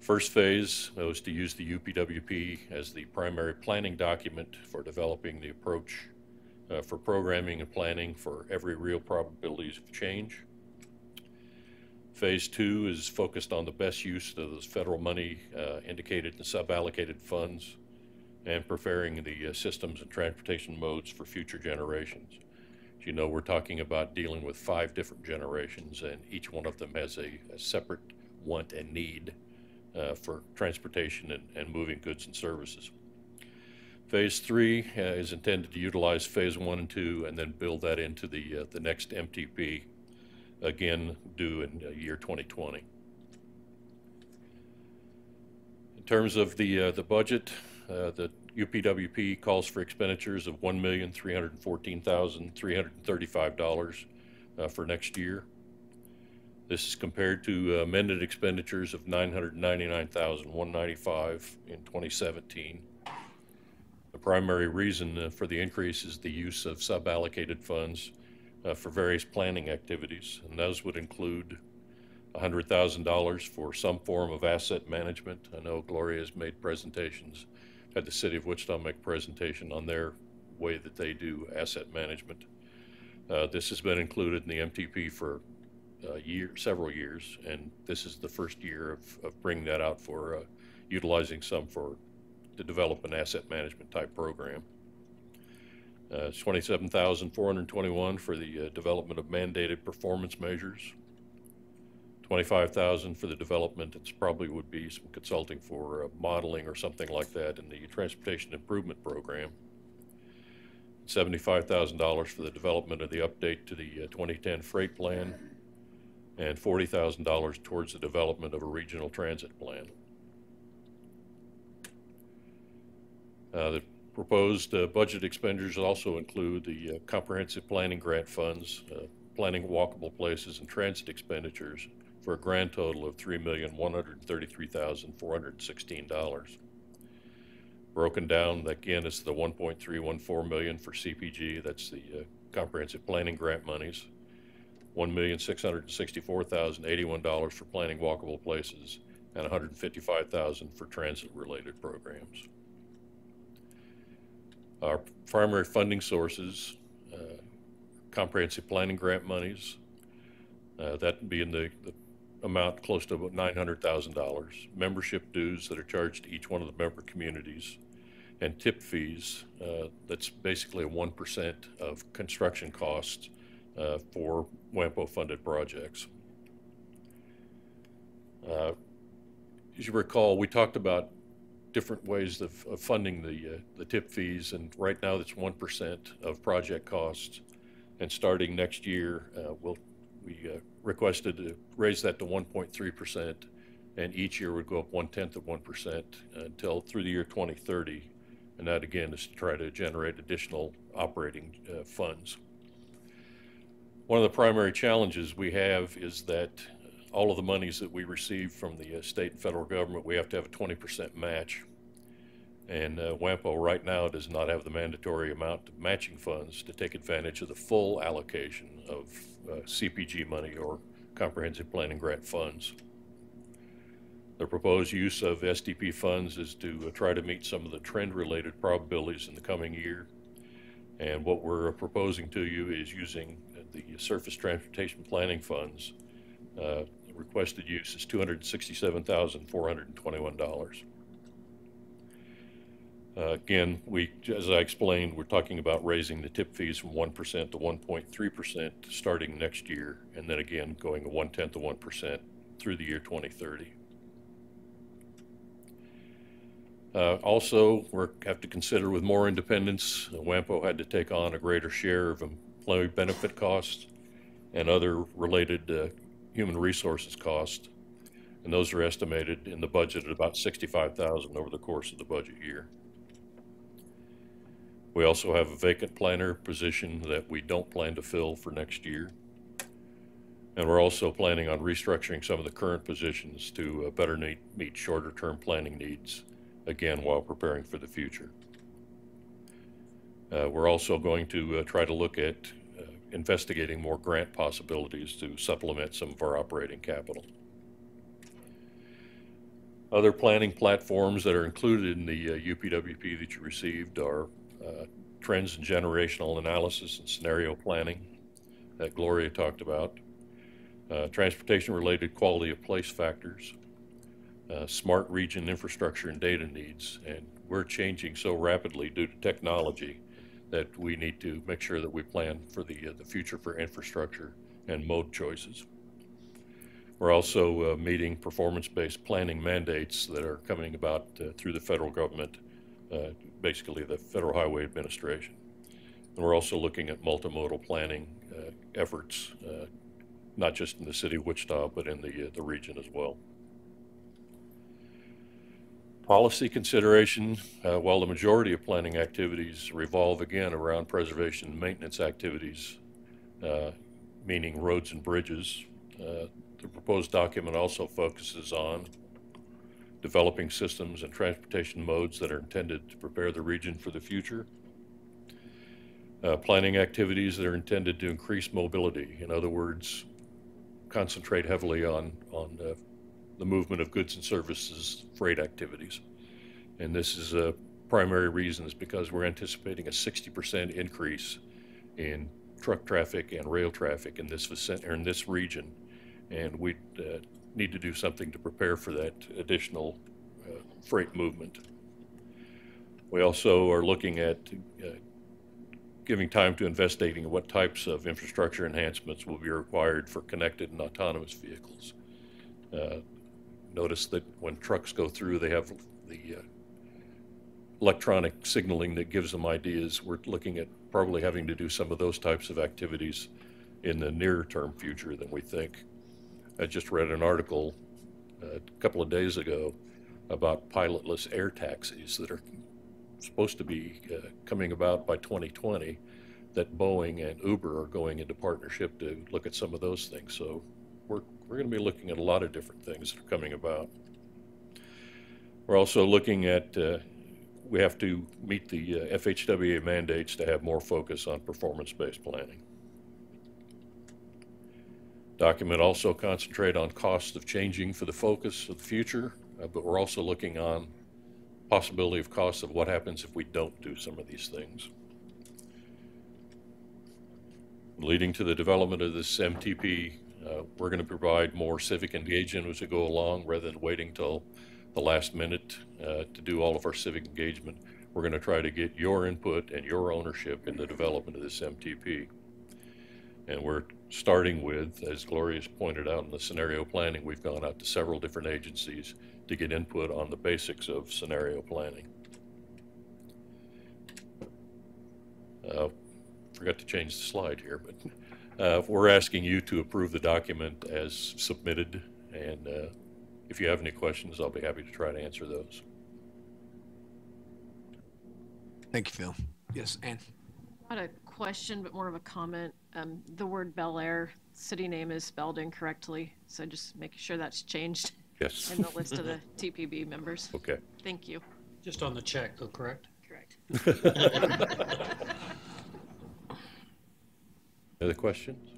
First phase was to use the UPWP as the primary planning document for developing the approach for programming and planning for every real probabilities of change. Phase 2 is focused on the best use of those federal money indicated in sub-allocated funds and preparing the systems and transportation modes for future generations. As you know, we're talking about dealing with 5 different generations, and each one of them has a separate want and need for transportation and moving goods and services. Phase 3 is intended to utilize phase 1 and 2 and then build that into the next MTP, again due in year 2020. In terms of the budget, the UPWP calls for expenditures of $1,314,335 for next year. This is compared to amended expenditures of $999,195 in 2017. The primary reason for the increase is the use of sub-allocated funds for various planning activities, and those would include $100,000 for some form of asset management. I know Gloria has made presentations, had the City of Wichita make presentation on their way that they do asset management. This has been included in the MTP for several years, and this is the first year of bringing that out for utilizing some to develop an asset management type program. It's $27,421 for the development of mandated performance measures. $25,000 for the development. It's probably would be some consulting for modeling or something like that in the transportation improvement program. $75,000 for the development of the update to the 2010 freight plan, and $40,000 towards the development of a regional transit plan. The proposed budget expenditures also include the comprehensive planning grant funds, planning walkable places and transit expenditures for a grand total of $3,133,416. Broken down, again, is the $1.314 million for CPG, that's the comprehensive planning grant monies, $1,664,081 for planning walkable places, and $155,000 for transit-related programs. Our primary funding sources, comprehensive planning grant monies, that would be in the amount close to about $900,000. Membership dues that are charged to each one of the member communities, and tip fees. That's basically a 1% of construction costs for WAMPO-funded projects. As you recall, we talked about different ways of funding the tip fees, and right now that's 1% of project costs. And starting next year, we requested to raise that to 1.3%, and each year would go up 1/10 of 1% until through the year 2030. And that again is to try to generate additional operating funds. One of the primary challenges we have is that all of the monies that we receive from the state and federal government, we have to have a 20% match. And WAMPO right now does not have the mandatory amount of matching funds to take advantage of the full allocation of CPG money or comprehensive planning grant funds. The proposed use of SDP funds is to try to meet some of the trend-related probabilities in the coming year. And what we're proposing to you is using the surface transportation planning funds. The requested use is $267,421. Again, as I explained, we're talking about raising the tip fees from 1% to 1.3% starting next year, and then again going to 1/10 of 1% through the year 2030. Also, we have to consider with more independence, WAMPO had to take on a greater share of employee benefit costs and other related human resources costs, and those are estimated in the budget at about $65,000 over the course of the budget year. We also have a vacant planner position that we don't plan to fill for next year. And we're also planning on restructuring some of the current positions to better meet shorter-term planning needs, again, while preparing for the future. We're also going to try to look at investigating more grant possibilities to supplement some of our operating capital. Other planning platforms that are included in the UPWP that you received are trends in generational analysis and scenario planning that Gloria talked about, transportation-related quality of place factors, smart region infrastructure and data needs, and we're changing so rapidly due to technology that we need to make sure that we plan for the future for infrastructure and mode choices. We're also meeting performance-based planning mandates that are coming about through the federal government, basically the Federal Highway Administration. And we're also looking at multimodal planning efforts, not just in the city of Wichita, but in the region as well. Policy consideration, while the majority of planning activities revolve again around preservation and maintenance activities, meaning roads and bridges, the proposed document also focuses on developing systems and transportation modes that are intended to prepare the region for the future, planning activities that are intended to increase mobility. In other words, concentrate heavily on the movement of goods and services, freight activities. And this is a primary reason is because we're anticipating a 60% increase in truck traffic and rail traffic in this region and we need to do something to prepare for that additional freight movement. We also are looking at giving time to investigating what types of infrastructure enhancements will be required for connected and autonomous vehicles. Notice that when trucks go through, they have the electronic signaling that gives them ideas. We're looking at probably having to do some of those types of activities in the nearer term future than we think. I just read an article a couple of days ago about pilotless air taxis that are supposed to be coming about by 2020, that Boeing and Uber are going into partnership to look at some of those things. So we're going to be looking at a lot of different things that are coming about. We're also looking at, we have to meet the FHWA mandates to have more focus on performance-based planning. Document also concentrate on costs of changing for the focus of the future, but we're also looking on possibility of costs of what happens if we don't do some of these things. Leading to the development of this MTP, we're going to provide more civic engagement as we go along rather than waiting till the last minute to do all of our civic engagement. We're going to try to get your input and your ownership in the development of this MTP. And we're starting with, as Gloria's pointed out in the scenario planning, we've gone out to several different agencies to get input on the basics of scenario planning. Forgot to change the slide here, but we're asking you to approve the document as submitted, and if you have any questions, I'll be happy to try to answer those. Thank you, Phil. Yes, Ann. Not a question, but more of a comment. The word Bel Air, city name is spelled incorrectly, so just making sure that's changed. Yes. In the list of the TPB members. Okay. Thank you. Just on the check, though, correct? Correct. Other questions?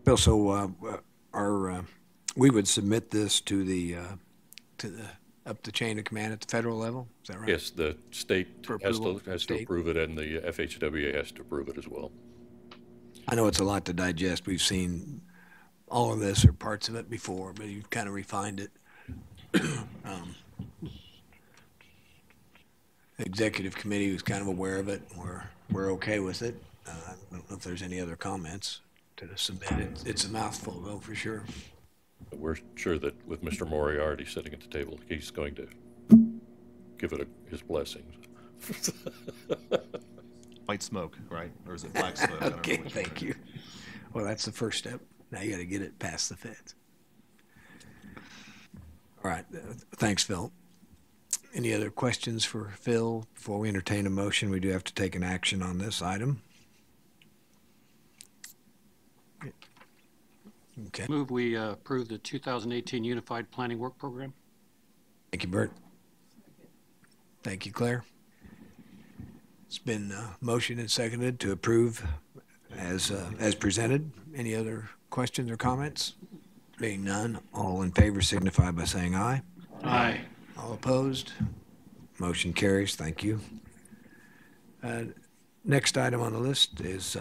Bill, so we would submit this to the up the chain of command at the federal level. Is that right? Yes, the state has to State. approve it, and the FHWA has to approve it as well. I know it's a lot to digest. We've seen all of this or parts of it before, but you've kind of refined it. The executive committee was kind of aware of it. We're okay with it. I don't know if there's any other comments to submit it. It's a mouthful, though, for sure. But we're sure that with Mr. Moriarty sitting at the table, he's going to give it his blessings. White smoke, right? Or is it black smoke? I don't Okay, know which thank one. you. Well, that's the first step. Now you got to get it past the feds. All right. Thanks, Phil. Any other questions for Phil? Before we entertain a motion, we do have to take an action on this item. Okay. Move we approve the 2018 Unified Planning Work Program. Thank you, Bert. Thank you, Claire. It's been motioned and seconded to approve as presented. Any other questions or comments? Being none, all in favor signify by saying aye. Aye. All opposed? Motion carries. Thank you. Next item on the list is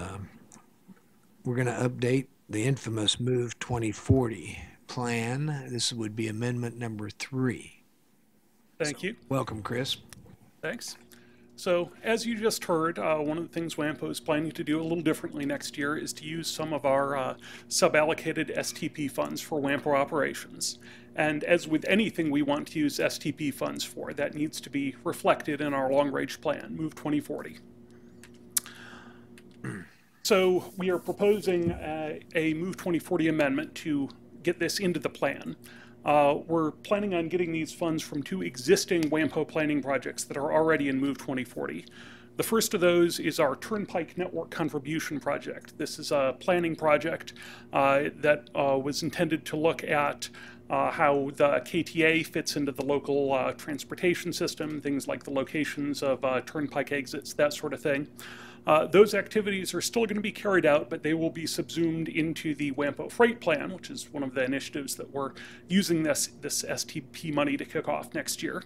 we're going to update the infamous Move 2040 plan. This would be amendment number 3. Thank you. Welcome, Chris. Thanks. So as you just heard, one of the things WAMPO is planning to do a little differently next year is to use some of our sub-allocated STP funds for WAMPO operations. And as with anything we want to use STP funds for, that needs to be reflected in our long-range plan, Move 2040. So we are proposing a Move 2040 amendment to get this into the plan. We're planning on getting these funds from 2 existing WAMPO planning projects that are already in Move 2040. The first of those is our Turnpike Network Contribution Project. This is a planning project that was intended to look at how the KTA fits into the local transportation system, things like the locations of turnpike exits, that sort of thing. Those activities are still going to be carried out, but they will be subsumed into the WAMPO Freight Plan, which is one of the initiatives that we're using this STP money to kick off next year.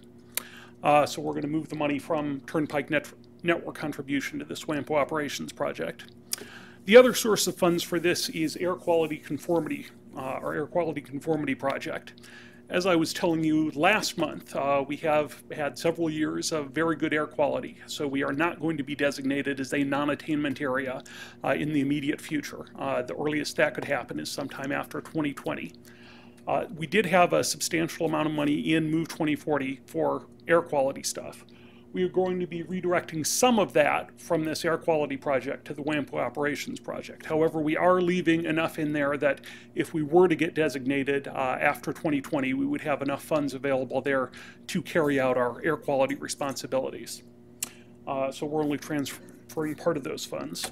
So we're going to move the money from Turnpike Network Contribution to this WAMPO Operations Project. The other source of funds for this is air quality conformity our air quality conformity project. As I was telling you last month, we have had several years of very good air quality, so we are not going to be designated as a non-attainment area in the immediate future. The earliest that could happen is sometime after 2020. We did have a substantial amount of money in Move 2040 for air quality stuff. We are going to be redirecting some of that from this air quality project to the WAMPO operations project. However, we are leaving enough in there that if we were to get designated after 2020, we would have enough funds available there to carry out our air quality responsibilities. So we're only transferring part of those funds.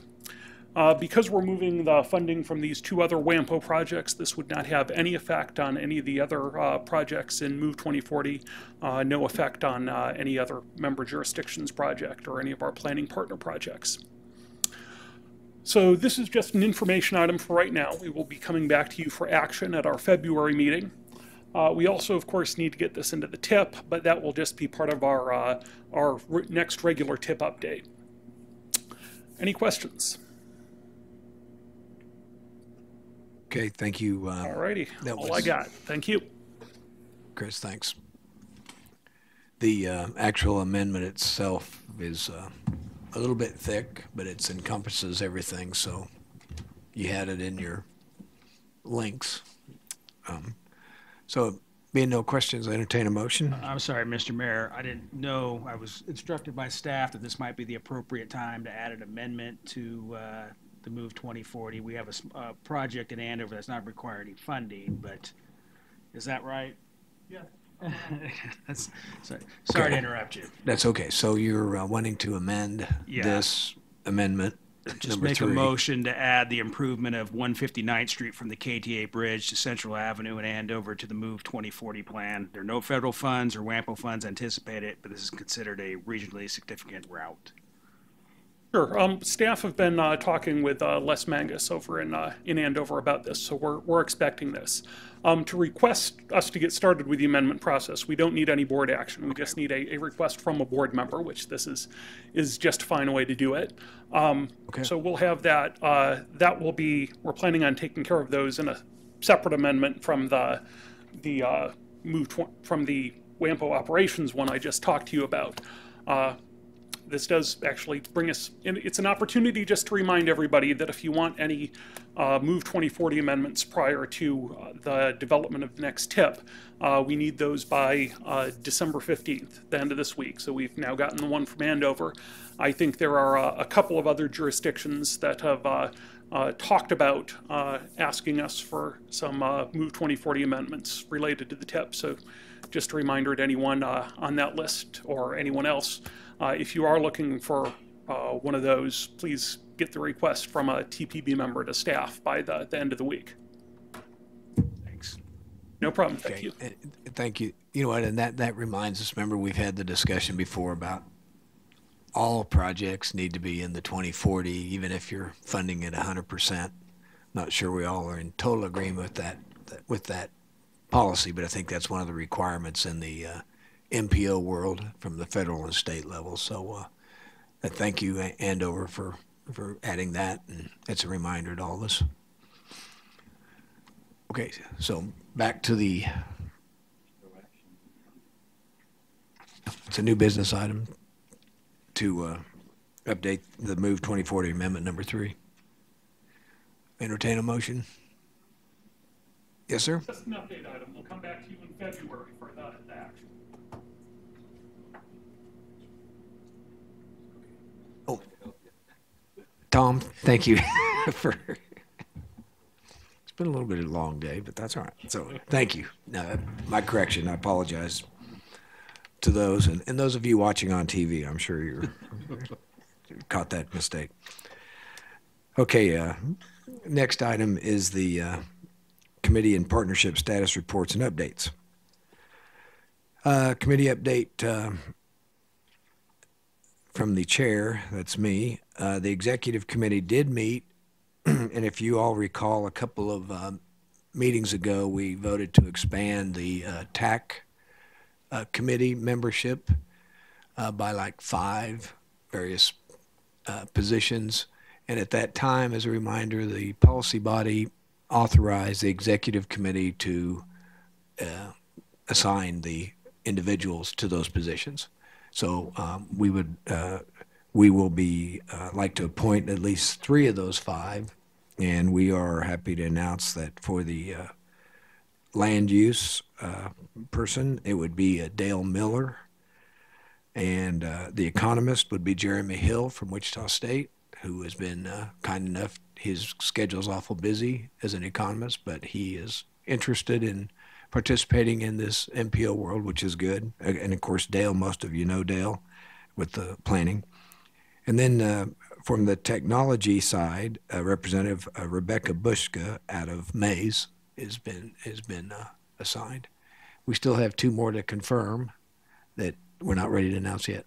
Because we're moving the funding from these two other WAMPO projects, this would not have any effect on any of the other projects in Move 2040, no effect on any other member jurisdictions project or any of our planning partner projects. So this is just an information item for right now. We will be coming back to you for action at our February meeting. We also, of course, need to get this into the TIP, but that will just be part of our next regular TIP update. Any questions? Okay, thank you. All righty, all I got. Thank you. Chris, thanks. The actual amendment itself is a little bit thick, but it encompasses everything, so you had it in your links. So being no questions, I entertain a motion. I'm sorry, Mr. Mayor. I didn't know. I was instructed by staff that this might be the appropriate time to add an amendment to the Move 2040. We have a project in Andover that's not requiring any funding, but is that right? Yeah. Sorry to interrupt you. That's okay. So you're wanting to amend this amendment Just make a motion to add the improvement of 159th Street from the KTA Bridge to Central Avenue in Andover to the Move 2040 plan. There are no federal funds or WAMPO funds anticipated, but this is considered a regionally significant route. Sure. Staff have been talking with Les Mangus over in Andover about this, so we're expecting this. To request us to get started with the amendment process, we don't need any board action. We just need a request from a board member, which this is just a fine way to do it. So we'll have that. That will be, we're planning on taking care of those in a separate amendment from the WAMPO operations one I just talked to you about. This does actually bring us, it's an opportunity just to remind everybody that if you want any Move 2040 amendments prior to the development of the next TIP, we need those by December 15th, the end of this week. So we've now gotten the one from Andover. I think there are a couple of other jurisdictions that have talked about asking us for some Move 2040 amendments related to the TIP. So just a reminder to anyone on that list or anyone else, if you are looking for one of those, please get the request from a TPB member to staff by the end of the week. Thanks. No problem. Thank you. Thank you. You know what, and that reminds us, remember we've had the discussion before about all projects need to be in the 2040, even if you're funding it 100%. Not sure we all are in total agreement with that policy, but I think that's one of the requirements in the MPO world from the federal and state level. So thank you, Andover, for adding that, and it's a reminder to all of us. Okay, so back to it's a new business item to update the Move 2040 Amendment number 3. Entertain a motion. Yes, sir? Just an update item. We'll come back to you in February for the action. Oh, Tom, thank you for. It's been a little bit of a long day, but that's all right. So thank you. My correction. I apologize to those and those of you watching on TV. I'm sure you caught that mistake. Okay. Next item is the committee and partnership status reports and updates. Committee update from the chair, that's me. The executive committee did meet, and if you all recall, a couple of meetings ago, we voted to expand the TAC committee membership by like 5 various positions. And at that time, as a reminder, the policy body authorize the executive committee to assign the individuals to those positions. So we will be like to appoint at least 3 of those 5, and we are happy to announce that for the land use person, it would be Dale Miller, and the economist would be Jeremy Hill from Wichita State, who has been kind enough. His schedule's awful busy as an economist, but he is interested in participating in this MPO world, which is good. And of course, Dale, most of you know Dale with the planning. And then from the technology side, Representative Rebecca Bushka out of Mays has been assigned. We still have 2 more to confirm that we're not ready to announce yet.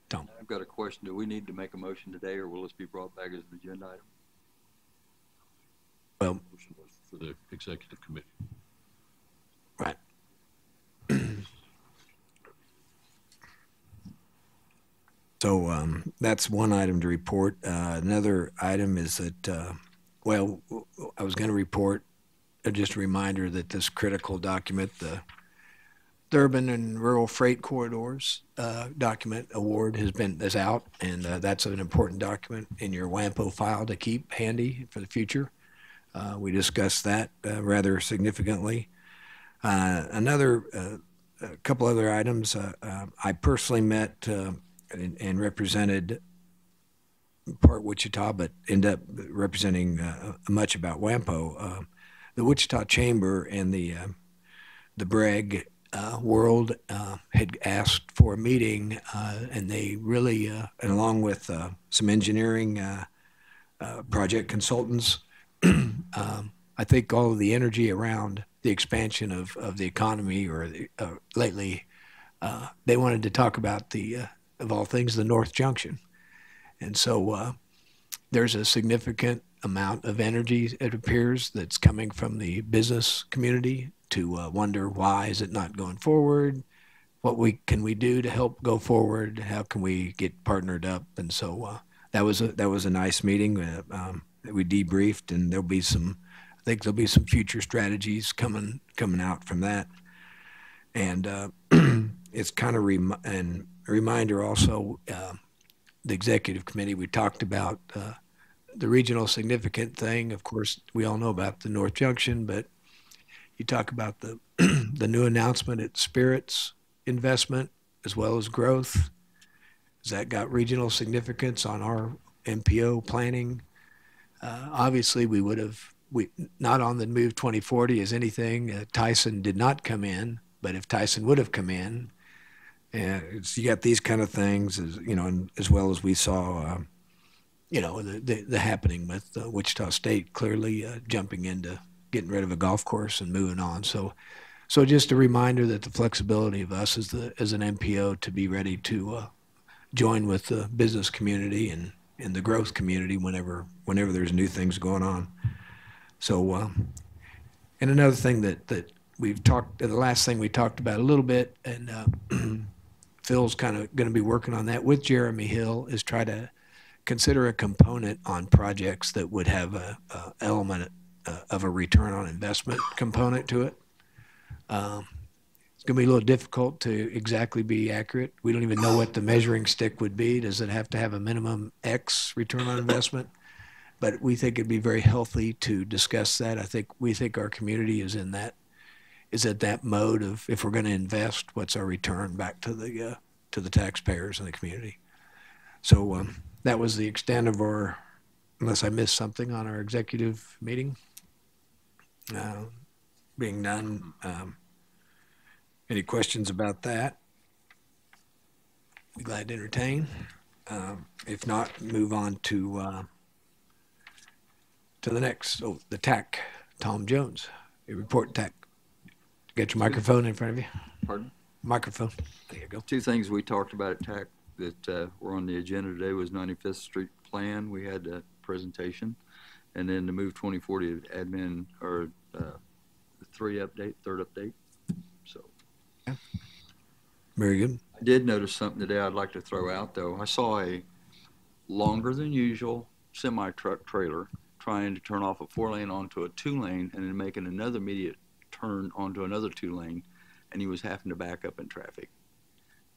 Tom. I've got a question. Do we need to make a motion today, or will this be brought back as an agenda item? Well, Motion was for the executive committee. right. So that's one item to report. Another item is that, well, I was going to report just a reminder that this critical document, the Urban and Rural Freight Corridors document award is out, and that's an important document in your WAMPO file to keep handy for the future. We discussed that rather significantly. A couple other items. I personally met and represented part Wichita, but ended up representing much about WAMPO. The Wichita Chamber and the Bragg world had asked for a meeting, and they really, and along with some engineering project consultants, I think all of the energy around the expansion of the economy lately, they wanted to talk about of all things, the North Junction. And so there's a significant amount of energy, it appears, that's coming from the business community to wonder why is it not going forward? What can we do to help go forward? How can we get partnered up? And so that was a nice meeting that we debriefed, and I think there'll be some future strategies coming out from that. And it's kind of a reminder also, the executive committee, we talked about the regional significant thing. Of course, we all know about the North Junction, but you talk about the new announcement at Spirit's investment as well as growth. Has that got regional significance on our MPO planning? Obviously, we not on the Move 2040 as anything. Tyson did not come in, but if Tyson would have come in, you got these kind of things, as well as we saw, the happening with Wichita State clearly jumping into getting rid of a golf course and moving on. So just a reminder that the flexibility of us as an MPO to be ready to join with the business community and the growth community whenever there's new things going on. So, and another thing that we've talked, the last thing we talked about a little bit, and Phil's kind of going to be working on that with Jeremy Hill, is try to consider a component on projects that would have a element of a return on investment component to it. It's going to be a little difficult to exactly be accurate. We don't even know what the measuring stick would be. Does it have to have a minimum X return on investment? But we think it'd be very healthy to discuss that. We think our community is at that mode of, if we're going to invest, what's our return back to the taxpayers and the community. So that was the extent of our, unless I missed something on our executive meeting. Being none, any questions about that? Be glad to entertain. If not, move on to the next. Oh, the TAC, Tom Jones, your report TAC. Get your microphone in front of you. Pardon? Microphone. There you go. 2 things we talked about at TAC that were on the agenda today was 95th Street plan. We had a presentation, and then the Move 2040 admin, or the third update. So. Yeah. Very good. I did notice something today I'd like to throw out, though. I saw a longer than usual semi-truck trailer trying to turn off a 4-lane onto a 2-lane and then making another immediate turn onto another 2-lane, and he was having to back up in traffic.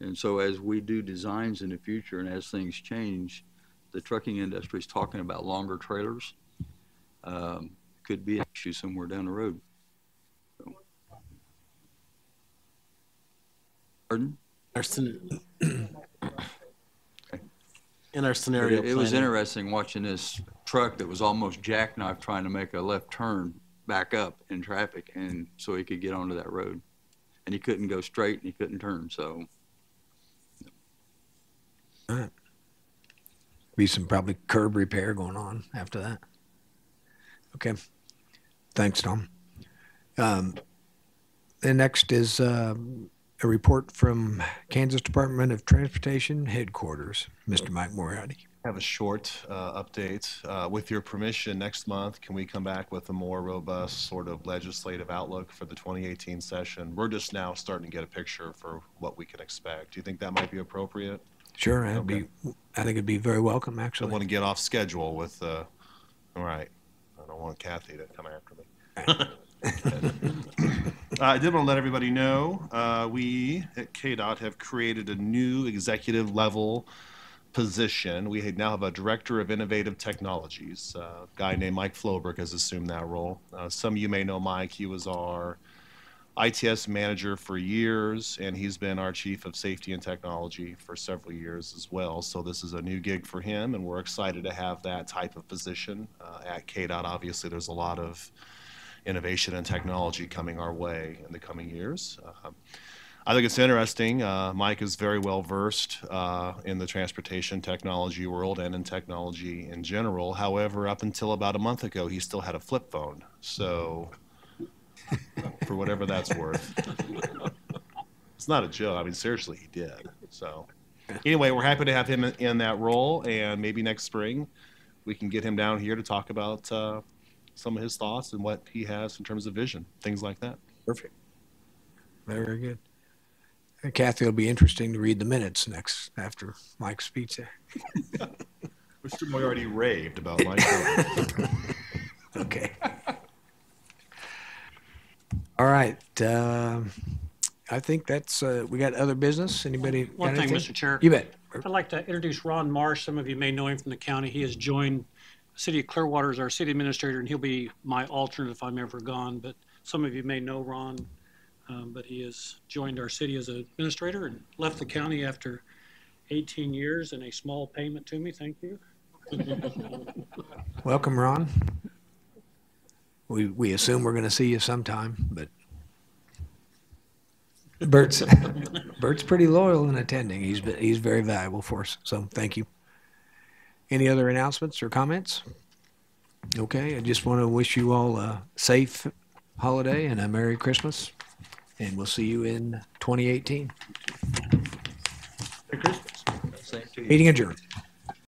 And so as we do designs in the future and as things change, the trucking industry is talking about longer trailers. Could be an issue somewhere down the road. So. Pardon? In our scenario it was planning. interesting watching this truck that was almost jackknife trying to make a left turn back up in traffic, and so he could get onto that road. And he couldn't go straight and he couldn't turn, so. All right. Be some probably curb repair going on after that. Okay. Thanks, Tom. The next is a report from Kansas Department of Transportation Headquarters. Mr. Mike Moriarty. Have a short update. With your permission, next month, can we come back with a more robust sort of legislative outlook for the 2018 session? We're just now starting to get a picture for what we can expect. Do you think that might be appropriate? Sure, I think it'd be very welcome, I actually. don't want to get off schedule with, all right, I don't want Kathy to come after me. I did want to let everybody know, we at KDOT have created a new executive level position. We now have a Director of Innovative Technologies. A guy named Mike Floberg has assumed that role. Some of you may know Mike. He was our ITS manager for years, and he's been our Chief of Safety and Technology for several years as well. So this is a new gig for him, and we're excited to have that type of position at KDOT. Obviously, there's a lot of innovation and technology coming our way in the coming years. I think it's interesting. Mike is very well versed in the transportation technology world and in technology in general. However, up until about a month ago, he still had a flip phone. So for whatever that's worth. It's not a joke. I mean, seriously, he did. So anyway, we're happy to have him in that role, and maybe next spring we can get him down here to talk about some of his thoughts and what he has in terms of vision, things like that. Perfect. Very good. Kathy, it'll be interesting to read the minutes next after Mike's speech there. Mr. Moriarty raved about Mike. Okay. All right. I think that's, we got other business. Anybody? One thing, Mr. Chair. You bet. I'd like to introduce Ron Marsh. Some of you may know him from the county. He has joined the City of Clearwater as our city administrator, and he'll be my alternate if I'm ever gone. But some of you may know Ron, but he has joined our city as an administrator and left the county after 18 years and a small payment to me. Thank you. Welcome, Ron. We assume we're going to see you sometime, but Bert's pretty loyal in attending. He's very valuable for us. So thank you. Any other announcements or comments? Okay, I just want to wish you all a safe holiday and a Merry Christmas, and we'll see you in 2018. Merry Christmas. Same to you. Meeting adjourned.